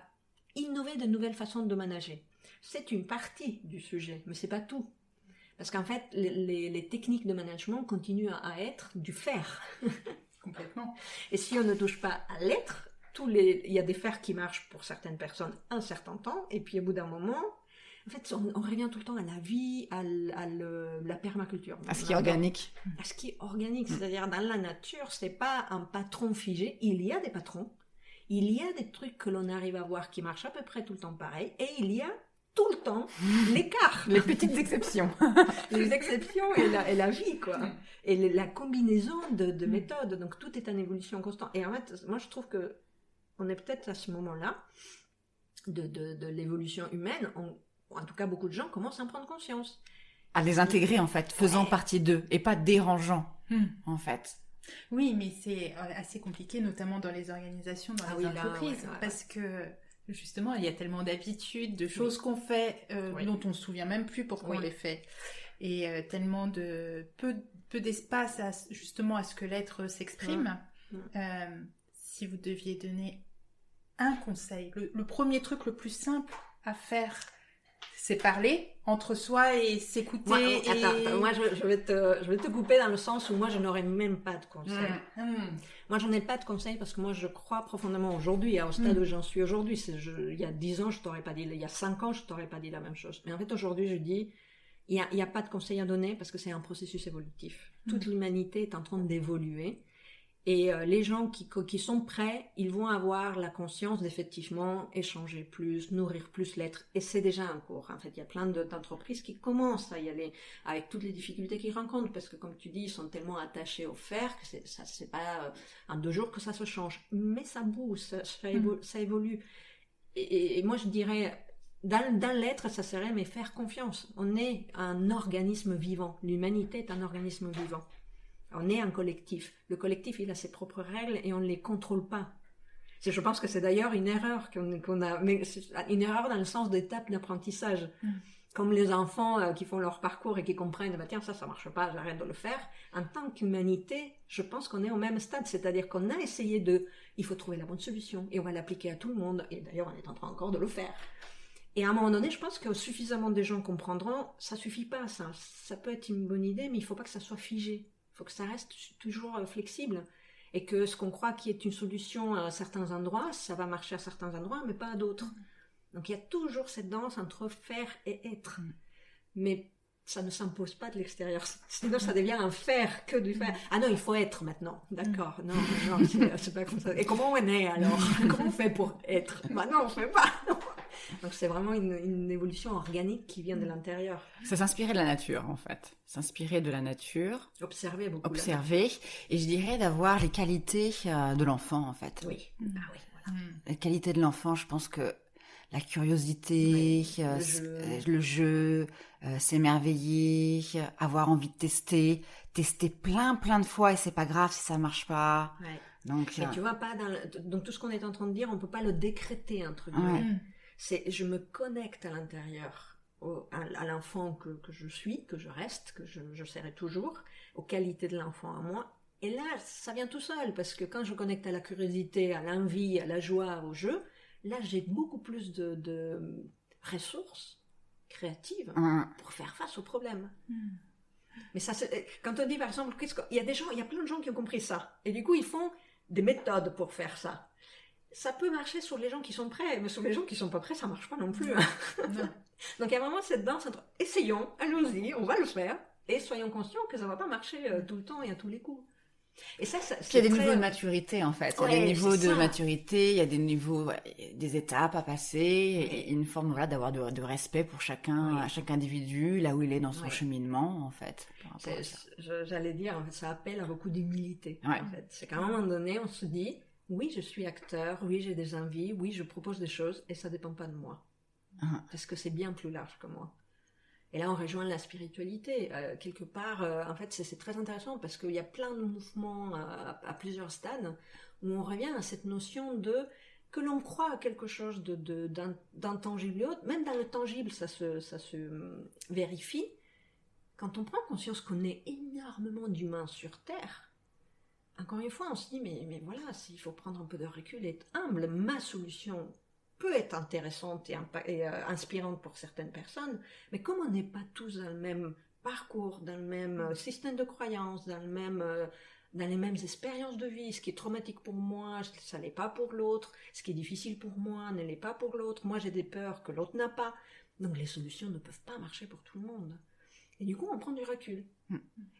innover de nouvelles façons de manager. C'est une partie du sujet, mais c'est pas tout. Parce qu'en fait, les techniques de management continuent à être du faire. Complètement. Et si on ne touche pas à l'être, il y a des fers qui marchent pour certaines personnes un certain temps, et puis au bout d'un moment, en fait, on revient tout le temps à la vie, à la permaculture. À ce qui est organique. À ce qui est organique, c'est-à-dire dans la nature, c'est pas un patron figé. Il y a des patrons, il y a des trucs que l'on arrive à voir qui marchent à peu près tout le temps pareil, et il y a tout le temps l'écart. Les petites exceptions. Les exceptions et la vie, quoi. Et la combinaison de méthodes. Donc tout est en évolution constante. Et en fait, moi je trouve que on est peut-être à ce moment-là de l'évolution humaine. En tout cas, beaucoup de gens commencent à en prendre conscience. À les intégrer, en fait, faisant partie d'eux, et pas dérangeant, en fait. Oui, mais c'est assez compliqué, notamment dans les organisations, dans les entreprises, parce que justement, il y a tellement d'habitudes, de choses qu'on fait, dont on ne se souvient même plus pourquoi on les fait. Et tellement de peu d'espace justement à ce que l'être s'exprime. Si vous deviez donner un conseil, le premier truc le plus simple à faire, c'est parler entre soi et s'écouter. Moi, je vais te couper dans le sens où moi, je n'aurais même pas de conseil. Moi, j'en ai pas de conseil parce que moi, je crois profondément aujourd'hui, au stade où j'en suis aujourd'hui. Il y a 10 ans, je t'aurais pas dit, il y a 5 ans, je t'aurais pas dit la même chose. Mais en fait, aujourd'hui, je dis, il y a pas de conseil à donner parce que c'est un processus évolutif. Toute l'humanité est en train d'évoluer. Et les gens qui sont prêts, ils vont avoir la conscience d'effectivement échanger plus, nourrir plus l'être. Et c'est déjà un cours. En fait, il y a plein d'entreprises qui commencent à y aller avec toutes les difficultés qu'ils rencontrent. Parce que comme tu dis, ils sont tellement attachés au faire que c'est pas en 2 jours que ça se change. Mais ça bouge, ça évolue. Et moi, je dirais, dans l'être, ça serait mais faire confiance. On est un organisme vivant. L'humanité est un organisme vivant. On est un collectif. Le collectif, il a ses propres règles et on ne les contrôle pas. Je pense que c'est d'ailleurs une erreur qu'on a, mais c'est une erreur dans le sens d'étape d'apprentissage. Comme les enfants qui font leur parcours et qui comprennent, tiens, ça marche pas, j'arrête de le faire. En tant qu'humanité, je pense qu'on est au même stade, c'est-à-dire qu'on a essayé il faut trouver la bonne solution et on va l'appliquer à tout le monde. Et d'ailleurs, on est en train encore de le faire. Et à un moment donné, je pense que suffisamment de gens comprendront, ça suffit pas, ça. Ça peut être une bonne idée, mais il faut pas que ça soit figé. Il faut que ça reste toujours flexible et que ce qu'on croit qui est une solution à certains endroits, ça va marcher à certains endroits, mais pas à d'autres. Donc il y a toujours cette danse entre faire et être. Mais ça ne s'impose pas de l'extérieur. Sinon, ça devient un faire que du faire. Ah non, il faut être maintenant. D'accord. Non, c'est pas comme ça. Et comment on est alors? Comment on fait pour être? Bah non, on fait pas. Donc c'est vraiment une évolution organique qui vient de l'intérieur. Ça s'inspirait de la nature, en fait. S'inspirer de la nature. Observer beaucoup. Observer. Et je dirais d'avoir les qualités de l'enfant, en fait. Oui. Ah oui, voilà. Les qualités de l'enfant, je pense que la curiosité, le jeu, s'émerveiller, avoir envie de tester plein de fois et c'est pas grave si ça marche pas. Ouais. Donc, et tu vois pas donc tout ce qu'on est en train de dire, on peut pas le décréter entre guillemets. Ouais. C'est je me connecte à l'intérieur, à l'enfant que je suis, que je reste, que je serai toujours, aux qualités de l'enfant à moi. Et là, ça vient tout seul parce que quand je connecte à la curiosité, à l'envie, à la joie, au jeu, là j'ai beaucoup plus de ressources créatives pour faire face aux problèmes. Mais ça, quand on dit par exemple, il y a plein de gens qui ont compris ça, et du coup ils font des méthodes pour faire ça. Ça peut marcher sur les gens qui sont prêts, mais sur les gens qui sont pas prêts, ça marche pas non plus. Non. Donc il y a vraiment cette danse entre essayons, allons-y, on va le faire, et soyons conscients que ça va pas marcher tout le temps et à tous les coups. Et ça il y a des niveaux de maturité en fait. Ouais, il y a des niveaux de maturité, il y a des niveaux, des étapes à passer, et une forme d'avoir de respect pour chacun, chaque individu, là où il est dans son cheminement en fait. J'allais dire, en fait, ça appelle à beaucoup d'humilité. Ouais. En fait. C'est qu'à un moment donné, on se dit, oui, je suis acteur, oui, j'ai des envies, oui, je propose des choses, et ça dépend pas de moi. Parce que c'est bien plus large que moi. Et là, on rejoint la spiritualité. Quelque part, en fait, c'est très intéressant parce qu'il y a plein de mouvements à plusieurs stades où on revient à cette notion que l'on croit à quelque chose d'intangible et autre. Même dans le tangible, ça se vérifie. Quand on prend conscience qu'on est énormément d'humains sur Terre, encore une fois, on se dit, mais voilà, il faut prendre un peu de recul et être humble. Ma solution peut être intéressante et inspirante pour certaines personnes, mais comme on n'est pas tous dans le même parcours, dans le même système de croyances, dans les mêmes expériences de vie, ce qui est traumatique pour moi, ça l'est pas pour l'autre, ce qui est difficile pour moi ne l'est pas pour l'autre, moi j'ai des peurs que l'autre n'a pas, donc les solutions ne peuvent pas marcher pour tout le monde. Et du coup, on prend du recul.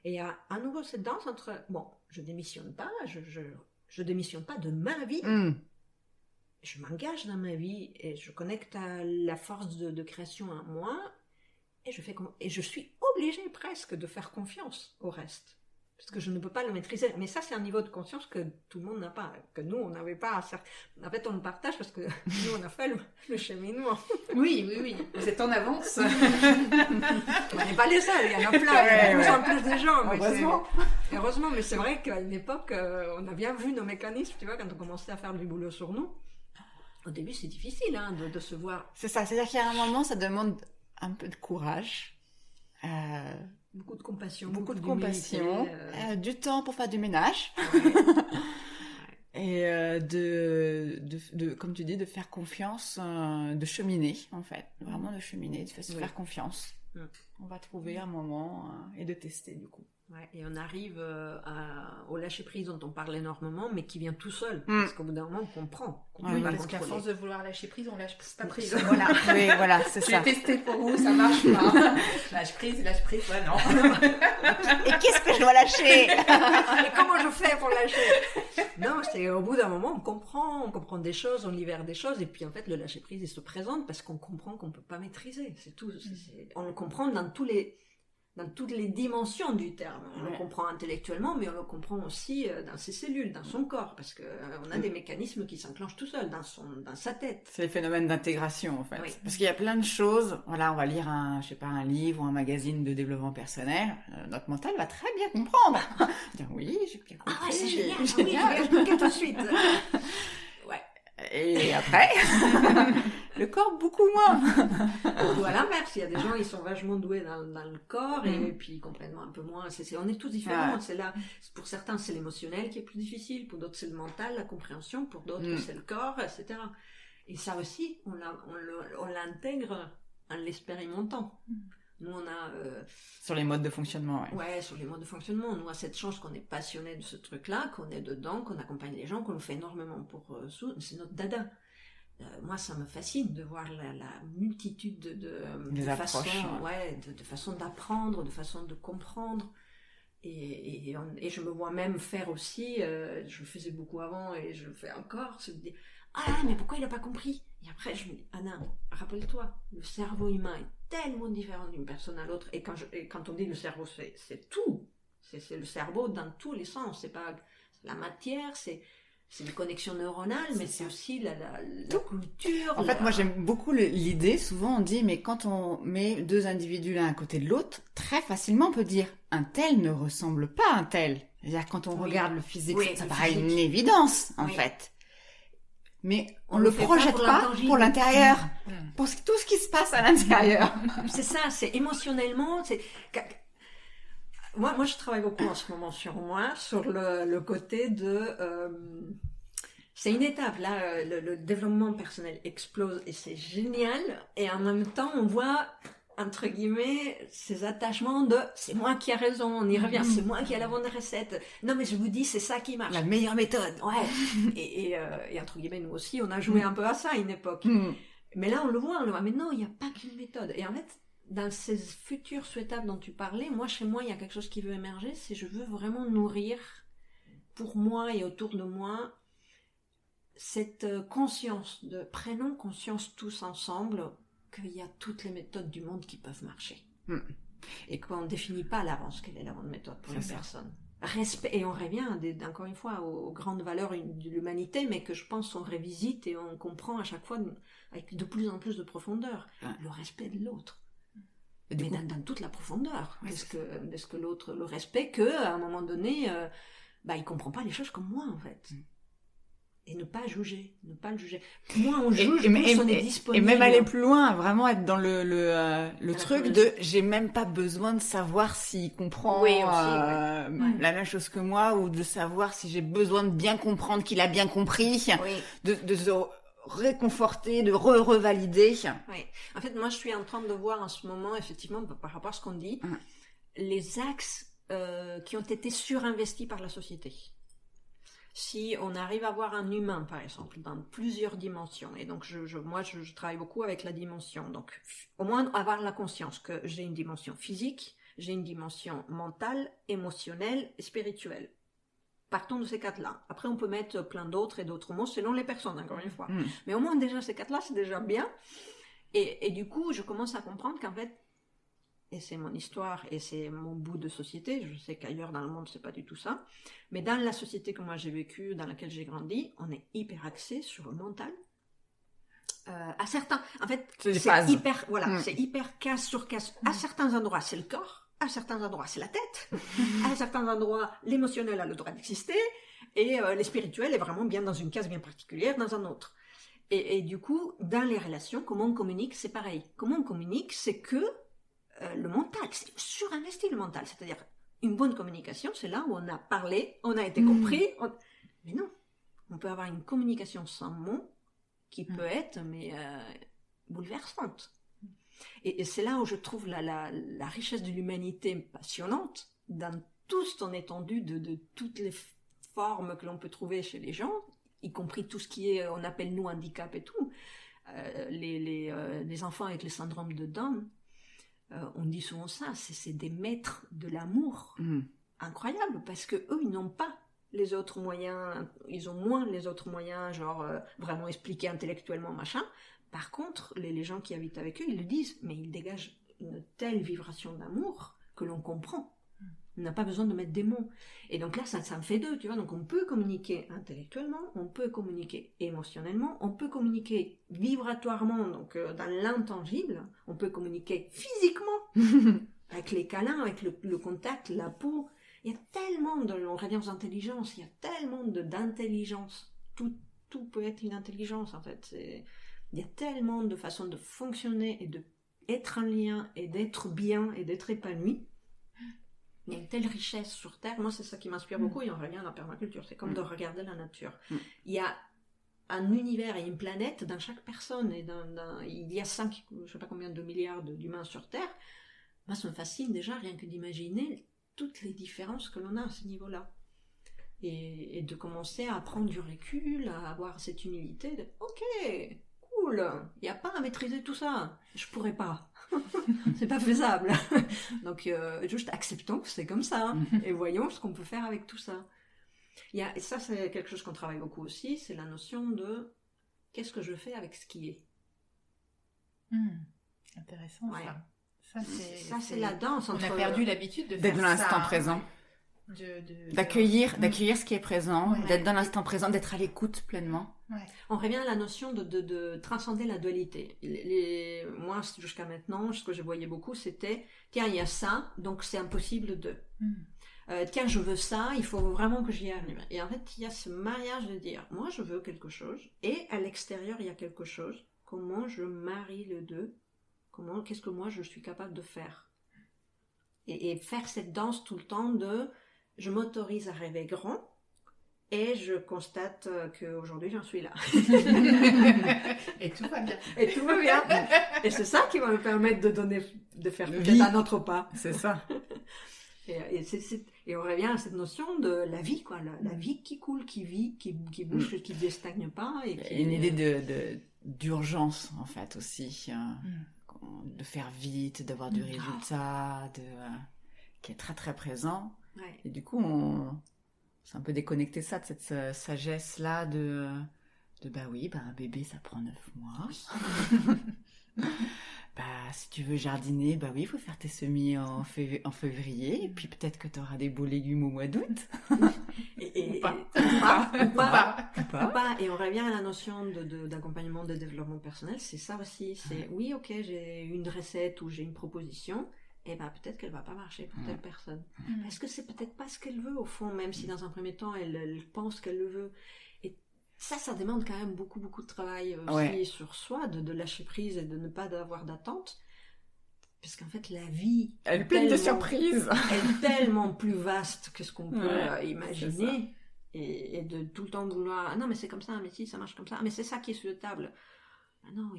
Et il y a à nouveau cette danse entre, bon, je démissionne pas, je démissionne pas de ma vie, je m'engage dans ma vie et je connecte à la force de création en moi et je suis obligée presque de faire confiance au reste parce que je ne peux pas le maîtriser. Mais ça, c'est un niveau de conscience que tout le monde n'a pas, que nous, on n'avait pas. En fait, on le partage parce que nous, on a fait le cheminement. Oui. Vous êtes en avance. On n'est pas les seuls, il y en a plein. Il y a de plus en plus de gens. Heureusement, mais c'est vrai qu'à une époque, on a bien vu nos mécanismes, tu vois, quand on commençait à faire du boulot sur nous. Au début, c'est difficile de se voir. C'est ça, c'est-à-dire qu'il y a un moment, ça demande un peu de courage. Beaucoup de compassion. Du temps pour faire du ménage. Et comme tu dis, de faire confiance, de cheminer, en fait. Vraiment de cheminer, de se faire confiance. On va trouver un moment et de tester, du coup. Ouais, et on arrive au lâcher-prise dont on parle énormément, mais qui vient tout seul. Parce qu'au bout d'un moment, on comprend. Oui, parce qu'à force de vouloir lâcher prise, on lâche pas prise. Voilà. Oui, voilà, c'est ça. J'ai testé pour vous, ça marche pas. Lâche prise, ouais, non. Et qu'est-ce que je dois lâcher? Et comment je fais pour lâcher? Non, c'est au bout d'un moment, on comprend des choses, on libère des choses, et puis en fait, le lâcher-prise, il se présente parce qu'on comprend qu'on peut pas maîtriser. C'est tout. On le comprend dans toutes les dimensions du terme. On le comprend intellectuellement, mais on le comprend aussi dans ses cellules, dans son corps, parce que on a des mécanismes qui s'enclenchent tout seul, dans sa tête. C'est les phénomènes d'intégration, en fait. Oui. Parce qu'il y a plein de choses. Voilà, on va lire un livre ou un magazine de développement personnel. Notre mental va très bien comprendre. Dire oui, j'ai bien compris. Ah ouais, c'est génial. Oui, je vais tout de suite. Ouais. Et après, le corps beaucoup moins. Ou à l'inverse, il y a des gens, ils sont vachement doués dans le corps et puis complètement un peu moins. On est tous différents. Ouais. Pour certains, c'est l'émotionnel qui est plus difficile. Pour d'autres, c'est le mental, la compréhension. Pour d'autres, c'est le corps, etc. Et ça aussi, on l'intègre en l'expérimentant. Nous, on a... Sur les modes de fonctionnement, ouais. Ouais, sur les modes de fonctionnement. Nous, on a cette chance qu'on est passionné de ce truc-là, qu'on est dedans, qu'on accompagne les gens, qu'on le fait énormément pour... c'est notre dada. Moi, ça me fascine de voir la multitude de façons, de façons d'apprendre, de façons de comprendre. Et je me vois même faire aussi, je le faisais beaucoup avant et je le fais encore, se dire « Ah, mais pourquoi il n'a pas compris ?» Et après, je me dis « Anna, rappelle-toi, le cerveau humain est tellement différent d'une personne à l'autre. » Et quand on dit le cerveau, c'est tout. C'est le cerveau dans tous les sens. C'est pas la matière, c'est une connexion neuronale, mais c'est aussi la culture. En fait, moi, j'aime beaucoup l'idée. Souvent, on dit, mais quand on met deux individus l'un à côté de l'autre, très facilement, on peut dire, un tel ne ressemble pas à un tel. C'est-à-dire, quand on regarde le physique, ça paraît une évidence, en fait. Mais on le projette pas pour l'intérieur, pour tout ce qui se passe à l'intérieur. C'est ça, c'est émotionnellement, Moi, je travaille beaucoup en ce moment sur moi, sur le côté de... c'est une étape, là, le développement personnel explose et c'est génial. Et en même temps, on voit, entre guillemets, ces attachements de « c'est moi qui ai raison, on y revient, c'est moi qui ai la bonne recette. Non, mais je vous dis, c'est ça qui marche. » La meilleure méthode. Ouais. et entre guillemets, nous aussi, on a joué un peu à ça à une époque. Mais là, on le voit, mais non, il n'y a pas qu'une méthode. Et en fait, dans ces futurs souhaitables dont tu parlais, moi, chez moi, il y a quelque chose qui veut émerger, c'est je veux vraiment nourrir, pour moi et autour de moi, cette conscience, prenons conscience tous ensemble qu'il y a toutes les méthodes du monde qui peuvent marcher. Et qu'on ne définit pas à l'avance quelle est la bonne méthode pour une personne. Respect, et on revient encore une fois aux grandes valeurs de l'humanité, mais que je pense on révisite et on comprend à chaque fois avec de plus en plus de profondeur. Le respect de l'autre. Mais dans toute la profondeur de ce que l'autre le respect, qu'à un moment donné, il comprend pas les choses comme moi en fait. Et ne pas le juger. Moins on juge, plus on est disponible. Et même aller plus loin, vraiment être dans le truc de j'ai même pas besoin de savoir s'il comprend la même chose que moi, ou de savoir si j'ai besoin de bien comprendre qu'il a bien compris, de se réconforter, de revalider. Oui. En fait, moi, je suis en train de voir en ce moment, effectivement, par rapport à ce qu'on dit, les axes qui ont été surinvestis par la société. Si on arrive à voir un humain, par exemple, dans plusieurs dimensions, et donc moi, je travaille beaucoup avec la dimension, donc au moins avoir la conscience que j'ai une dimension physique, j'ai une dimension mentale, émotionnelle et spirituelle. Partons de ces quatre-là. Après, on peut mettre plein d'autres et d'autres mots selon les personnes, encore une fois. Mais au moins, déjà, ces quatre-là, c'est déjà bien. Et du coup, je commence à comprendre qu'en fait, et c'est mon histoire et c'est mon bout de société, je sais qu'ailleurs dans le monde, c'est pas du tout ça, mais dans la société que moi j'ai vécue, dans laquelle j'ai grandi, on est hyper axé sur le mental. À certains, en fait, c'est hyper case sur case. À certains endroits, c'est le corps. À certains endroits, c'est la tête. À certains endroits, l'émotionnel a le droit d'exister. Et le spirituel est vraiment bien dans une case bien particulière, dans un autre. Et du coup, dans les relations, comment on communique, c'est pareil. Comment on communique, c'est que le mental, c'est surinvesti le mental. C'est-à-dire, une bonne communication, c'est là où on a parlé, on a été compris. Mais non, on peut avoir une communication sans mots qui peut être bouleversante. Et c'est là où je trouve la richesse de l'humanité passionnante dans toute son étendue de toutes les formes que l'on peut trouver chez les gens, y compris tout ce qui est, on appelle nous handicap et tout. Les enfants avec le syndrome de Down, on dit souvent ça, c'est des maîtres de l'amour. Incroyable, parce que eux, ils n'ont pas les autres moyens, ils ont moins les autres moyens, genre vraiment expliquer intellectuellement, machin. Par contre, les gens qui habitent avec eux, ils le disent, mais ils dégagent une telle vibration d'amour que l'on comprend. On n'a pas besoin de mettre des mots. Et donc là, ça me fait deux, tu vois. Donc on peut communiquer intellectuellement, on peut communiquer émotionnellement, on peut communiquer vibratoirement, donc dans l'intangible, on peut communiquer physiquement, avec les câlins, avec le contact, la peau. Il y a tellement on revient aux intelligences, il y a tellement d'intelligence. Tout peut être une intelligence, en fait. Il y a tellement de façons de fonctionner et d'être en lien et d'être bien et d'être épanoui. Il y a une telle richesse sur Terre. Moi, c'est ça qui m'inspire beaucoup et on revient à la permaculture. C'est comme de regarder la nature. Il y a un univers et une planète dans chaque personne. Et il y a 5, je ne sais pas combien de milliards d'humains sur Terre. Moi, ça me fascine déjà, rien que d'imaginer toutes les différences que l'on a à ce niveau-là. Et de commencer à prendre du recul, à avoir cette humilité de « Ok, cool, il n'y a pas à maîtriser tout ça. Je pourrais pas. C'est pas faisable. » Donc, juste acceptons que c'est comme ça. Et voyons ce qu'on peut faire avec tout ça. Et ça, c'est quelque chose qu'on travaille beaucoup aussi, c'est la notion de « Qu'est-ce que je fais avec ce qui est ?» Intéressant, ouais. Ça, c'est la danse. On a perdu l'habitude de faire d'être dans l'instant présent. D'accueillir ce qui est présent, d'être dans l'instant présent, d'être à l'écoute pleinement. Ouais. On revient à la notion de transcender la dualité. Moi, jusqu'à maintenant, ce que je voyais beaucoup, c'était « Tiens, il y a ça, donc c'est impossible de... tiens, je veux ça, il faut vraiment que j'y arrive. » Et en fait, il y a ce mariage de dire « Moi, je veux quelque chose, et à l'extérieur, il y a quelque chose. Comment je marie les deux ? Qu'est-ce que moi, je suis capable de faire ?» Et faire cette danse tout le temps de... Je m'autorise à rêver grand et je constate qu'aujourd'hui j'en suis là. Et tout va bien. Et tout va bien. Et c'est ça qui va me permettre de faire peut-être un autre pas. C'est ça. Et on revient à cette notion de la vie, quoi. La vie qui coule, qui vit, qui bouge, qui ne stagne pas. Et une idée d'urgence, en fait, aussi. De faire vite, d'avoir du résultat, qui est très très présent. Ouais. Et du coup, c'est un peu déconnecté ça, de cette sagesse-là de un bébé, ça prend 9 mois. Oui. Si tu veux jardiner, il faut faire tes semis en février, et puis peut-être que tu auras des beaux légumes au mois d'août. Ou pas. Et on revient à la notion d'accompagnement de développement personnel, c'est ça aussi. C'est oui, ok, j'ai une recette ou j'ai une proposition, et peut-être qu'elle va pas marcher pour telle personne. Parce que c'est peut-être pas ce qu'elle veut au fond, même si dans un premier temps elle pense qu'elle le veut. Et ça demande quand même beaucoup de travail aussi sur soi, de lâcher prise et de ne pas avoir d'attente. Parce qu'en fait la vie elle est pleine de surprises. Elle est tellement plus vaste que ce qu'on peut imaginer. Et de tout le temps vouloir, ah non mais c'est comme ça, mais si ça marche comme ça, ah mais c'est ça qui est sur la table. Ah non,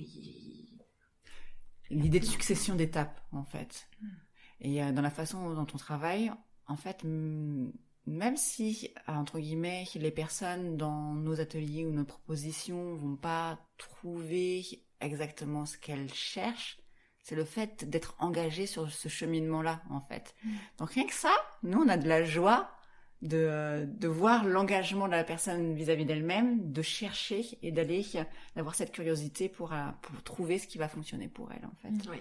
l'idée de succession d'étapes, en fait. Et dans la façon dont on travaille, en fait, même si, entre guillemets, les personnes dans nos ateliers ou nos propositions vont pas trouver exactement ce qu'elles cherchent, c'est le fait d'être engagé sur ce cheminement-là, en fait. Donc rien que ça, nous, on a de la joie de voir l'engagement de la personne vis-à-vis d'elle-même, de chercher et d'avoir cette curiosité pour trouver ce qui va fonctionner pour elle, en fait. Oui.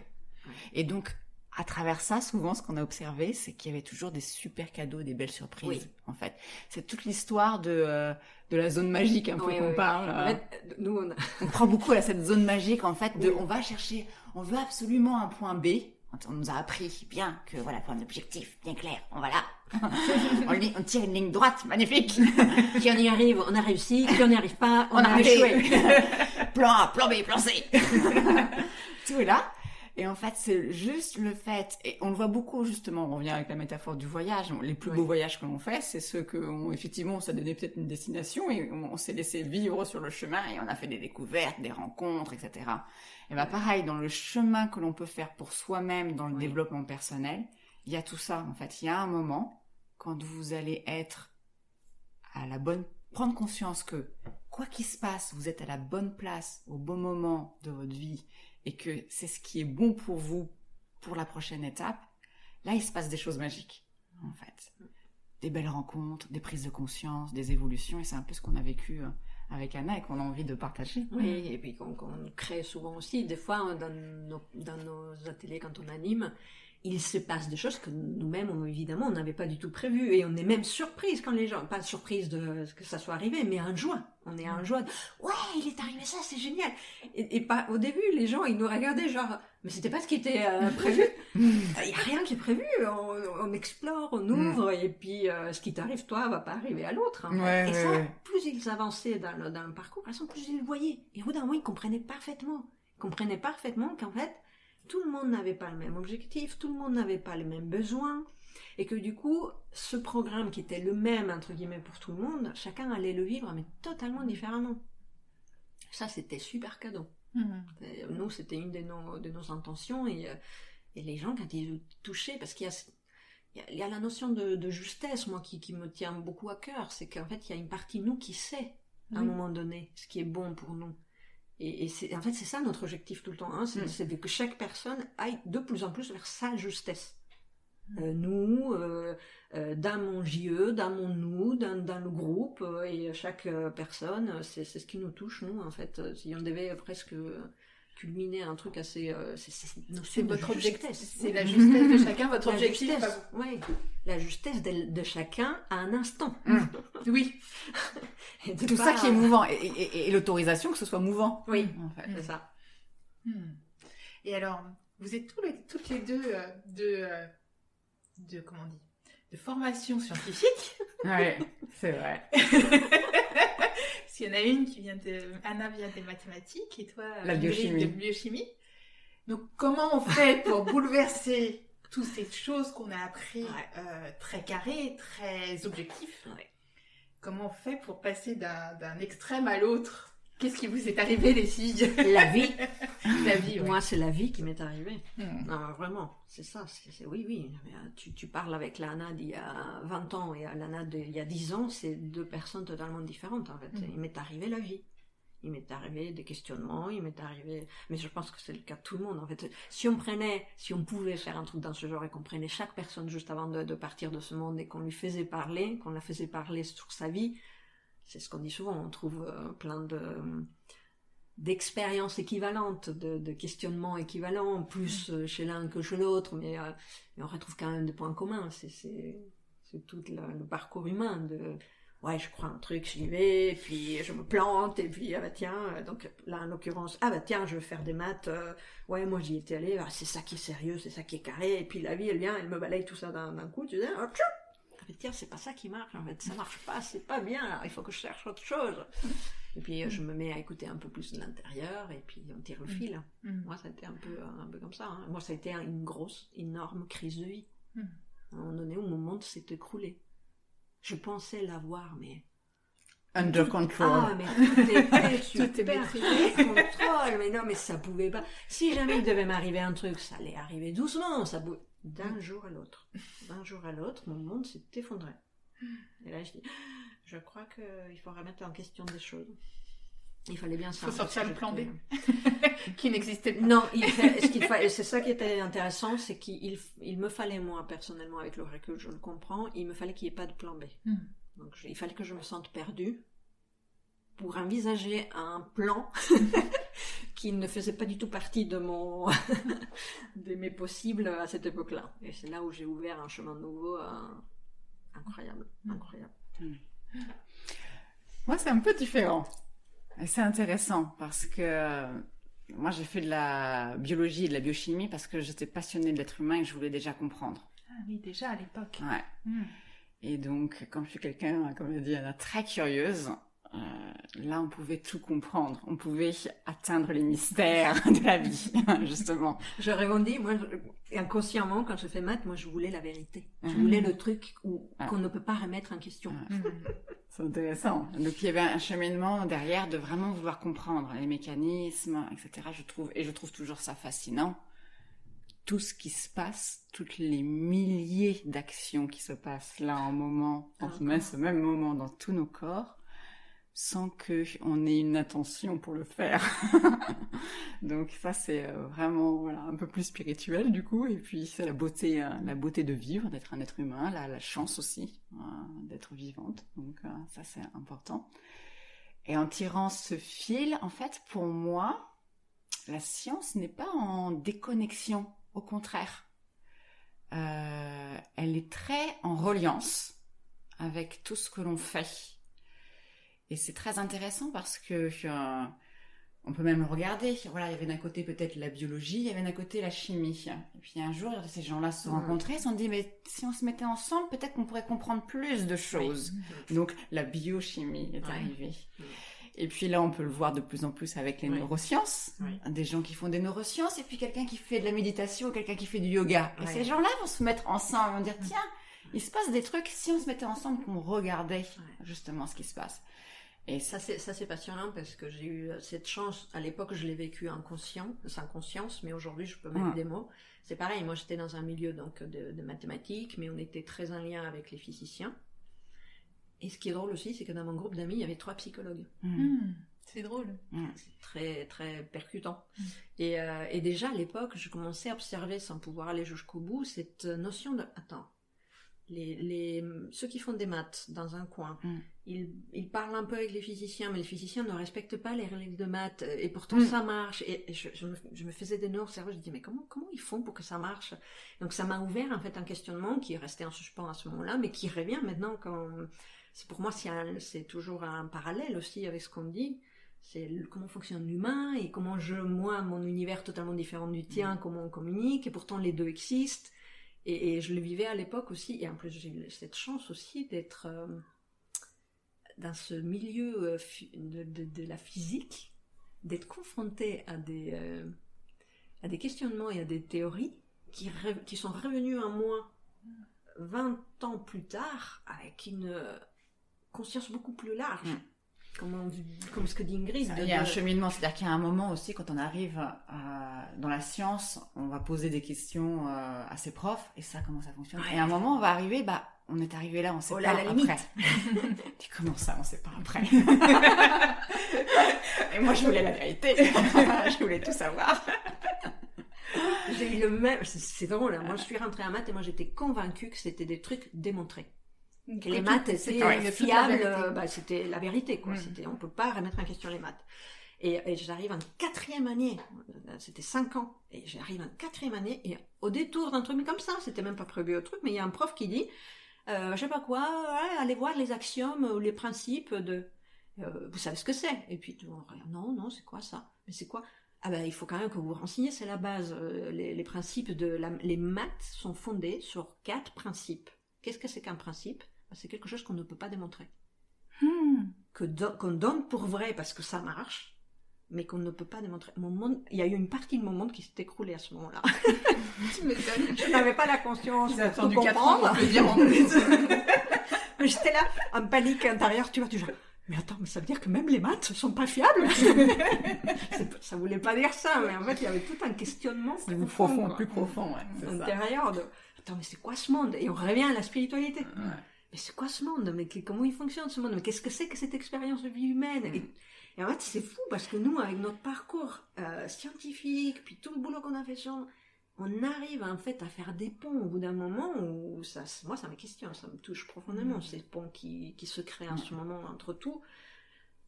Et donc, à travers ça, souvent, ce qu'on a observé, c'est qu'il y avait toujours des super cadeaux, des belles surprises, en fait. C'est toute l'histoire de la zone magique, un peu, qu'on parle. En fait, nous, on croit beaucoup à cette zone magique, en fait, on va chercher, on veut absolument un point B. On nous a appris bien que, voilà, pour un objectif bien clair, on va là. On tire une ligne droite, magnifique. Si on y arrive, on a réussi. Si on n'y arrive pas, on a échoué. Plan A, plan B, plan C. Tout est là. Et en fait, c'est juste le fait, et on le voit beaucoup justement, on revient avec la métaphore du voyage, les plus beaux voyages que l'on fait, c'est ceux que, effectivement, ça donnait peut-être une destination, et on s'est laissé vivre sur le chemin, et on a fait des découvertes, des rencontres, etc. Et pareil, dans le chemin que l'on peut faire pour soi-même, dans le développement personnel, il y a tout ça, en fait. Il y a un moment quand vous allez être prendre conscience que quoi qu'il se passe, vous êtes à la bonne place, au bon moment de votre vie, et que c'est ce qui est bon pour vous pour la prochaine étape, là, il se passe des choses magiques, en fait. Des belles rencontres, des prises de conscience, des évolutions, et c'est un peu ce qu'on a vécu avec Anna et qu'on a envie de partager. Oui, et puis qu'on crée souvent aussi. Des fois, dans nos ateliers, quand on anime, il se passe des choses que nous-mêmes, évidemment, on n'avait pas du tout prévues. Et on est même surprise quand les gens, pas surprise de que ça soit arrivé, mais en joie. On est en joie. Ouais, il est arrivé ça, c'est génial. Et pas, au début, les gens, ils nous regardaient genre, mais c'était pas ce qui était prévu. Il n'y a rien qui est prévu. On explore, on ouvre, et puis ce qui t'arrive, toi, va pas arriver à l'autre. Hein. Et ça, plus ils avançaient dans le parcours, plus ils le voyaient. Et au bout d'un moment, ils comprenaient parfaitement. Ils comprenaient parfaitement qu'en fait, tout le monde n'avait pas le même objectif, tout le monde n'avait pas les mêmes besoins, et que du coup, ce programme qui était le même, entre guillemets, pour tout le monde, chacun allait le vivre, mais totalement différemment. Ça, c'était super cadeau. Nous, c'était une de nos intentions, et les gens, quand ils touchaient, parce qu'il y a la notion de justesse, moi, qui me tient beaucoup à cœur, c'est qu'en fait, il y a une partie de nous qui sait, à un moment donné, ce qui est bon pour nous. Et en fait, c'est ça notre objectif tout le temps, hein, c'est que chaque personne aille de plus en plus vers sa justesse. Nous, dans mon JE, dans mon nous, dans le groupe, et chaque personne, c'est ce qui nous touche, nous, en fait. Si on devait presque culminer un truc assez... c'est votre objectif. C'est la justesse de chacun, votre objectif. Oui, la justesse de chacun à un instant. Oui. Tout ça qui est mouvant, et l'autorisation que ce soit mouvant. Oui, en fait, c'est ça. Et alors, vous êtes toutes les deux comment on dit, de formation scientifique. Ouais, c'est vrai. Parce qu'il y en a une qui Anna vient des mathématiques et toi, la biochimie. De biochimie. Donc, comment on fait pour bouleverser toutes ces choses qu'on a appris très carrées, très objectifs? Comment on fait pour passer d'un extrême à l'autre? Qu'est-ce qui vous est arrivé, les filles? La vie. La vie, ouais. Moi, c'est la vie qui m'est arrivée. Non, vraiment, c'est ça. Oui. Tu parles avec l'Anna d'il y a 20 ans et l'Anna d'il y a 10 ans, c'est deux personnes totalement différentes, en fait. Il m'est arrivé la vie. Il m'est arrivé des questionnements, il m'est arrivé... Mais je pense que c'est le cas de tout le monde, en fait. Si on pouvait faire un truc dans ce genre et qu'on prenait chaque personne juste avant de partir de ce monde et qu'on lui faisait parler, qu'on la faisait parler sur sa vie... C'est ce qu'on dit souvent, on trouve plein d'expériences équivalentes, de questionnements équivalents, plus chez l'un que chez l'autre, mais on retrouve quand même des points communs. C'est tout le parcours humain de ouais, je crois un truc, j'y vais, puis je me plante, et puis donc là en l'occurrence, je vais faire des maths, ouais, moi j'y étais allée, c'est ça qui est sérieux, c'est ça qui est carré, et puis la vie elle vient, elle me balaye tout ça d'un coup, tu dis, tiens, c'est pas ça qui marche, en fait, ça marche pas, c'est pas bien, alors il faut que je cherche autre chose. Et puis je me mets à écouter un peu plus de l'intérieur, et puis on tire le fil. Moi, ça a été un peu comme ça. Hein. Moi, ça a été une grosse, énorme crise de vie. À un moment donné, où mon monde s'est écroulé. Je pensais l'avoir, mais... Under control. Mais tout était super contrôle. Mais non, mais ça pouvait pas. Si jamais il devait m'arriver un truc, ça allait arriver doucement, ça pouvait... D'un jour à l'autre. D'un jour à l'autre, mon monde s'est effondré. Et là, je dis, je crois qu'il faut remettre en question des choses. Il fallait bien ça. Il faut sortir le plan B, qui n'existait pas. Non, c'est ça qui était intéressant, c'est qu'il me fallait, moi, personnellement, avec le recul, je le comprends, il me fallait qu'il n'y ait pas de plan B. Donc, il fallait que je me sente perdue pour envisager un plan qui ne faisait pas du tout partie de mes possibles à cette époque-là. Et c'est là où j'ai ouvert un chemin nouveau incroyable. Moi, c'est un peu différent. Et c'est intéressant parce que moi, j'ai fait de la biologie et de la biochimie parce que j'étais passionnée de l'être humain et je voulais déjà comprendre. Ah oui, déjà à l'époque. Ouais. Et donc, comme je suis quelqu'un, comme je dis, très curieuse, là, on pouvait tout comprendre. On pouvait atteindre les mystères de la vie, justement. Je rebondis, moi, inconsciemment, quand je fais maths, moi, je voulais la vérité. Je voulais le truc qu'on ne peut pas remettre en question. C'est intéressant. Donc, il y avait un cheminement derrière de vraiment vouloir comprendre les mécanismes, etc. Je trouve toujours ça fascinant. tout ce qui se passe, toutes les milliers d'actions qui se passent là en ce même moment dans tous nos corps, sans qu'on ait une intention pour le faire. Donc ça, c'est vraiment un peu plus spirituel du coup. Et puis c'est la beauté de vivre, d'être un être humain, la chance aussi d'être vivante. Donc ça, c'est important. Et en tirant ce fil, en fait, pour moi, la science n'est pas en déconnexion. Au contraire, elle est très en reliance avec tout ce que l'on fait. Et c'est très intéressant parce que on peut même le regarder. Voilà, il y avait d'un côté peut-être la biologie, il y avait d'un côté la chimie. Et puis un jour, ces gens-là se sont rencontrés, ils se sont dit, mais si on se mettait ensemble, peut-être qu'on pourrait comprendre plus de choses. Oui. Donc la biochimie est arrivée. Oui. Et puis là, on peut le voir de plus en plus avec les neurosciences. Oui. Des gens qui font des neurosciences et puis quelqu'un qui fait de la méditation ou quelqu'un qui fait du yoga. Et ces gens-là vont se mettre ensemble et vont dire, tiens, il se passe des trucs si on se mettait ensemble, qu'on regardait justement ce qui se passe. Et ça c'est passionnant parce que j'ai eu cette chance. À l'époque, je l'ai vécu sans conscience, mais aujourd'hui, je peux mettre des mots. C'est pareil, moi j'étais dans un milieu donc de mathématiques, mais on était très en lien avec les physiciens. Et ce qui est drôle aussi, c'est que dans mon groupe d'amis, il y avait 3 psychologues. C'est drôle. C'est très, très percutant. Et déjà, à l'époque, je commençais à observer, sans pouvoir aller jusqu'au bout, cette notion de... Attends, ceux qui font des maths dans un coin, ils parlent un peu avec les physiciens, mais les physiciens ne respectent pas les règles de maths, et pourtant ça marche. Et je me faisais des nœuds au cerveau, je me dis, mais comment ils font pour que ça marche? Donc ça m'a ouvert en fait un questionnement qui est resté en suspens à ce moment-là, mais qui revient maintenant quand... Pour moi, c'est toujours un parallèle aussi avec ce qu'on dit. C'est comment fonctionne l'humain et comment moi, mon univers totalement différent du tien, comment on communique, et pourtant les deux existent. Et je le vivais à l'époque aussi, et en plus j'ai eu cette chance aussi d'être dans ce milieu de la physique, d'être confrontée à des questionnements et à des théories qui sont revenus en moi 20 ans plus tard avec une conscience beaucoup plus large. Comme ce que dit Ingrid. Il y a un cheminement, c'est-à-dire qu'il y a un moment aussi, quand on arrive dans la science, on va poser des questions à ses profs, et ça, comment ça fonctionne. Et à un moment, on va arriver, on est arrivé là, on sait pas après. Tu comment ça, on sait pas après. Et moi, je voulais la vérité. Je voulais tout savoir. J'ai eu le même, c'est drôle, hein. Moi je suis rentrée en maths et moi j'étais convaincue que c'était des trucs démontrés. Que les maths étaient fiables, c'était la vérité, quoi. On peut pas remettre en question les maths. Et j'arrive en 4e année, c'était 5 ans, et j'arrive en 4e année, et au détour d'un truc comme ça, c'était même pas prévu au truc, mais il y a un prof qui dit, je sais pas quoi, allez voir les axiomes ou les principes vous savez ce que c'est? Et puis tout le monde regarde, non, c'est quoi ça? Mais c'est quoi? Il faut quand même que vous vous renseigniez, c'est la base. Les principes les maths sont fondés sur 4 principes. Qu'est-ce que c'est qu'un principe? C'est quelque chose qu'on ne peut pas démontrer. Qu'on donne pour vrai parce que ça marche, mais qu'on ne peut pas démontrer. Il y a eu une partie de mon monde qui s'est écroulée à ce moment-là. Tu m'étonnes. Je n'avais pas la conscience de comprendre. 4 ans pour le dire en plus. Mais j'étais là, en panique intérieure, tu vois, toujours... Mais attends, mais ça veut dire que même les maths sont pas fiables? Ça voulait pas dire ça, mais en fait, il y avait tout un questionnement plus profond, intérieur de, attends, mais c'est quoi ce monde? Et on revient à la spiritualité. Mais c'est quoi ce monde? Mais comment il fonctionne ce monde? Mais qu'est-ce que c'est que cette expérience de vie humaine? Et en fait, c'est fou parce que nous, avec notre parcours scientifique, puis tout le boulot qu'on a fait sur, on arrive en fait à faire des ponts au bout d'un moment où moi ça me questionne, ça me touche profondément, ces ponts qui se créent en ce moment entre tout.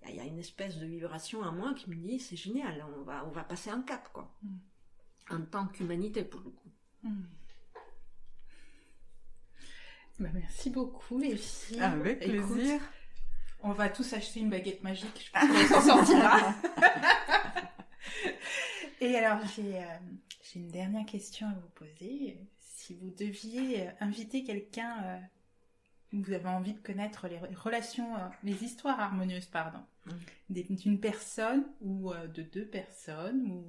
Il y a une espèce de vibration en moi qui me dit c'est génial, on va passer un cap, quoi, en tant qu'humanité pour le coup. Merci beaucoup les filles. Avec plaisir. Écoute, on va tous acheter une baguette magique, je pense qu'on s'en sortira. Et alors j'ai une dernière question à vous poser. Si vous deviez inviter quelqu'un, vous avez envie de connaître les histoires harmonieuses, d'une personne ou de 2 personnes, ou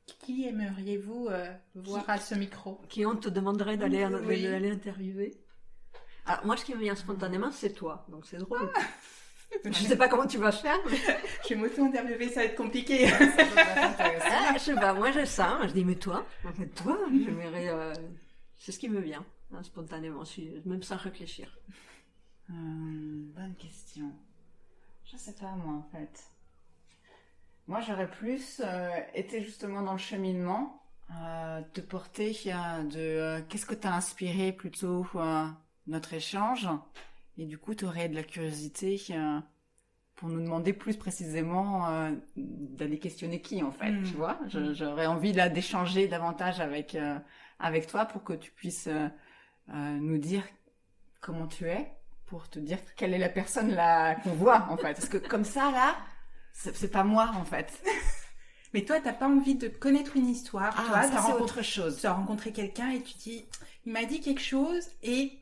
qui aimeriez-vous voir à ce micro? Qui on te demanderait d'aller interviewer? Alors moi, ce qui me vient spontanément, c'est toi, donc c'est drôle. Je sais pas comment tu vas faire, mais... Je vais m'auto-interviewer, ça va être compliqué. je sais pas, moi j'ai ça. Je dis, mais toi, j'aimerais... c'est ce qui me vient, hein, spontanément, même sans réfléchir. Bonne question. Je sais pas, moi, en fait. Moi, j'aurais plus été justement dans le cheminement, te porter qu'est-ce que t'as inspiré plutôt notre échange. Et du coup, t'aurais de la curiosité pour nous demander plus précisément d'aller questionner qui, en fait, tu vois. J'aurais envie là d'échanger davantage avec toi pour que tu puisses nous dire comment tu es, pour te dire quelle est la personne là qu'on voit, en fait. Parce que comme ça, là, c'est pas moi, en fait. Mais toi, t'as pas envie de connaître une histoire. Toi, ça, c'est autre chose. Tu as rencontré quelqu'un et tu dis, il m'a dit quelque chose et...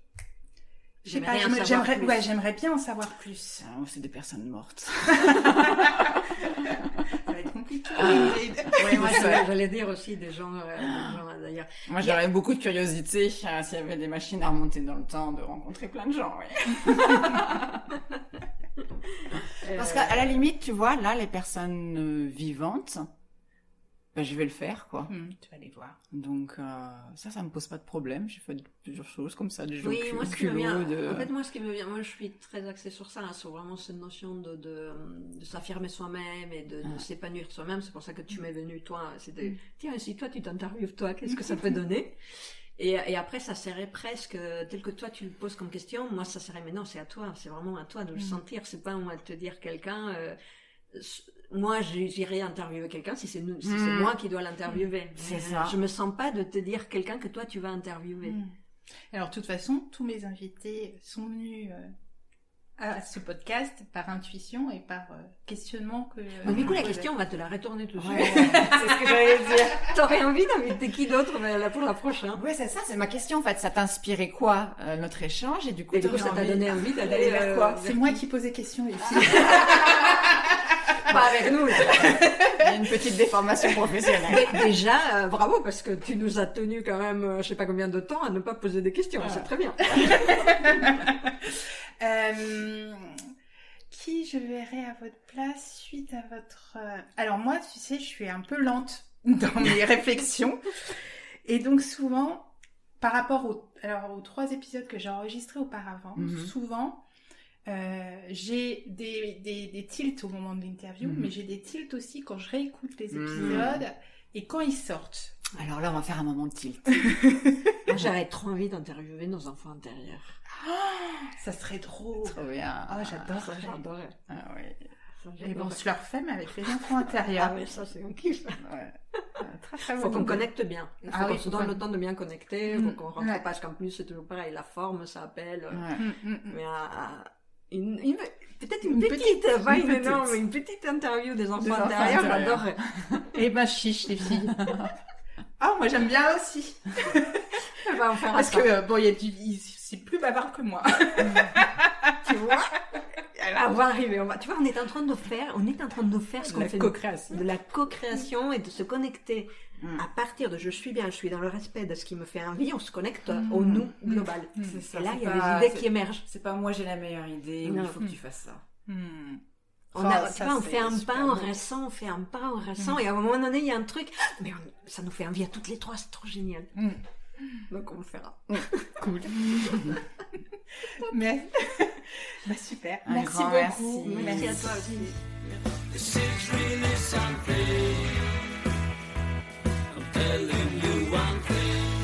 j'aimerais bien en savoir plus. C'est des personnes mortes. Ça va être compliqué. Ouais, moi, j'allais dire aussi des gens d'ailleurs. Moi, j'aurais beaucoup de curiosité s'il y avait des machines à remonter dans le temps, de rencontrer plein de gens. Oui. Parce qu'à la limite, tu vois, là, les personnes vivantes, je vais le faire, quoi. Tu vas les voir. Donc, ça me pose pas de problème. J'ai fait plusieurs choses comme ça, des gens moi, ce qui me vient, en fait, moi, ce qui me vient, moi, je suis très axée sur ça, sur vraiment cette notion de s'affirmer soi-même et de s'épanouir soi-même. C'est pour ça que tu m'es venu, toi. C'était, tiens, si toi, tu t'interviews, toi, qu'est-ce que ça peut donner? Et après, ça serait presque, tel que toi, tu le poses comme question, moi, ça serait, mais non, c'est à toi. C'est vraiment à toi de le sentir. C'est pas moi de te dire quelqu'un, moi, j'irai interviewer quelqu'un si c'est moi qui dois l'interviewer. C'est ça. Je me sens pas de te dire quelqu'un que toi tu vas interviewer. Alors, de toute façon, tous mes invités sont venus à ce podcast par intuition et par questionnement que... Mais du coup, la question, on va te la retourner tout de suite. Ouais, c'est ce que j'allais dire. T'aurais envie d'inviter qui d'autre pour la prochaine? Ouais, c'est ça, c'est ma question, en fait. Ça t'a inspiré quoi, notre échange? Et du coup, ça t'a donné envie d'aller vers quoi? C'est moi qui pose des questions ici. Pas avec nous. Il y a une petite déformation professionnelle. Mais déjà, bravo, parce que tu nous as tenu quand même, je sais pas combien de temps, à ne pas poser des questions. C'est très bien. Qui je verrai à votre place suite à votre... Alors moi, tu sais, je suis un peu lente dans mes réflexions. Et donc souvent, par rapport aux 3 épisodes que j'ai enregistrés auparavant, souvent... j'ai des tilts au moment de l'interview, mais j'ai des tilts aussi quand je réécoute les épisodes et quand ils sortent. Alors là, on va faire un moment de tilt. Moi, j'aurais trop envie d'interviewer nos enfants intérieurs. Ça serait drôle. Trop bien. J'adorerais. J'adorerais. Ah oui. Et bon, je leur fais, mais avec les enfants intérieurs. Ah oui, ça c'est un kiff. Ouais. Très très Faut bon. qu'on connecte bien. Il faut qu'on se donne le temps de bien connecter. Faut qu'on rentre pas, parce qu'en plus c'est toujours pareil. La forme, ça appelle. Mais peut-être une petite, pas une énorme, mais une petite interview des enfants intérieurs, j'adorerais. Eh ben, chiche, les filles. Ah, moi j'aime bien aussi. On fera Parce ça. que, c'est plus bavard que moi. Tu vois? On va arriver. Tu vois, on est en train de faire ce qu'on fait. De la co-création et de se connecter. À partir de je suis bien, je suis dans le respect de ce qui me fait envie, on se connecte au nous global. C'est ça, et là, il y a des idées qui émergent. C'est pas moi j'ai la meilleure idée, ou il faut que tu fasses ça. Tu vois, on fait un pas, on ressent, et à un moment donné, il y a un truc, mais ça nous fait envie à toutes les 3, c'est trop génial. Donc on le fera. Cool. Mais, super. Un Merci grand beaucoup. Merci à toi aussi. This is really something. I'm telling you one thing.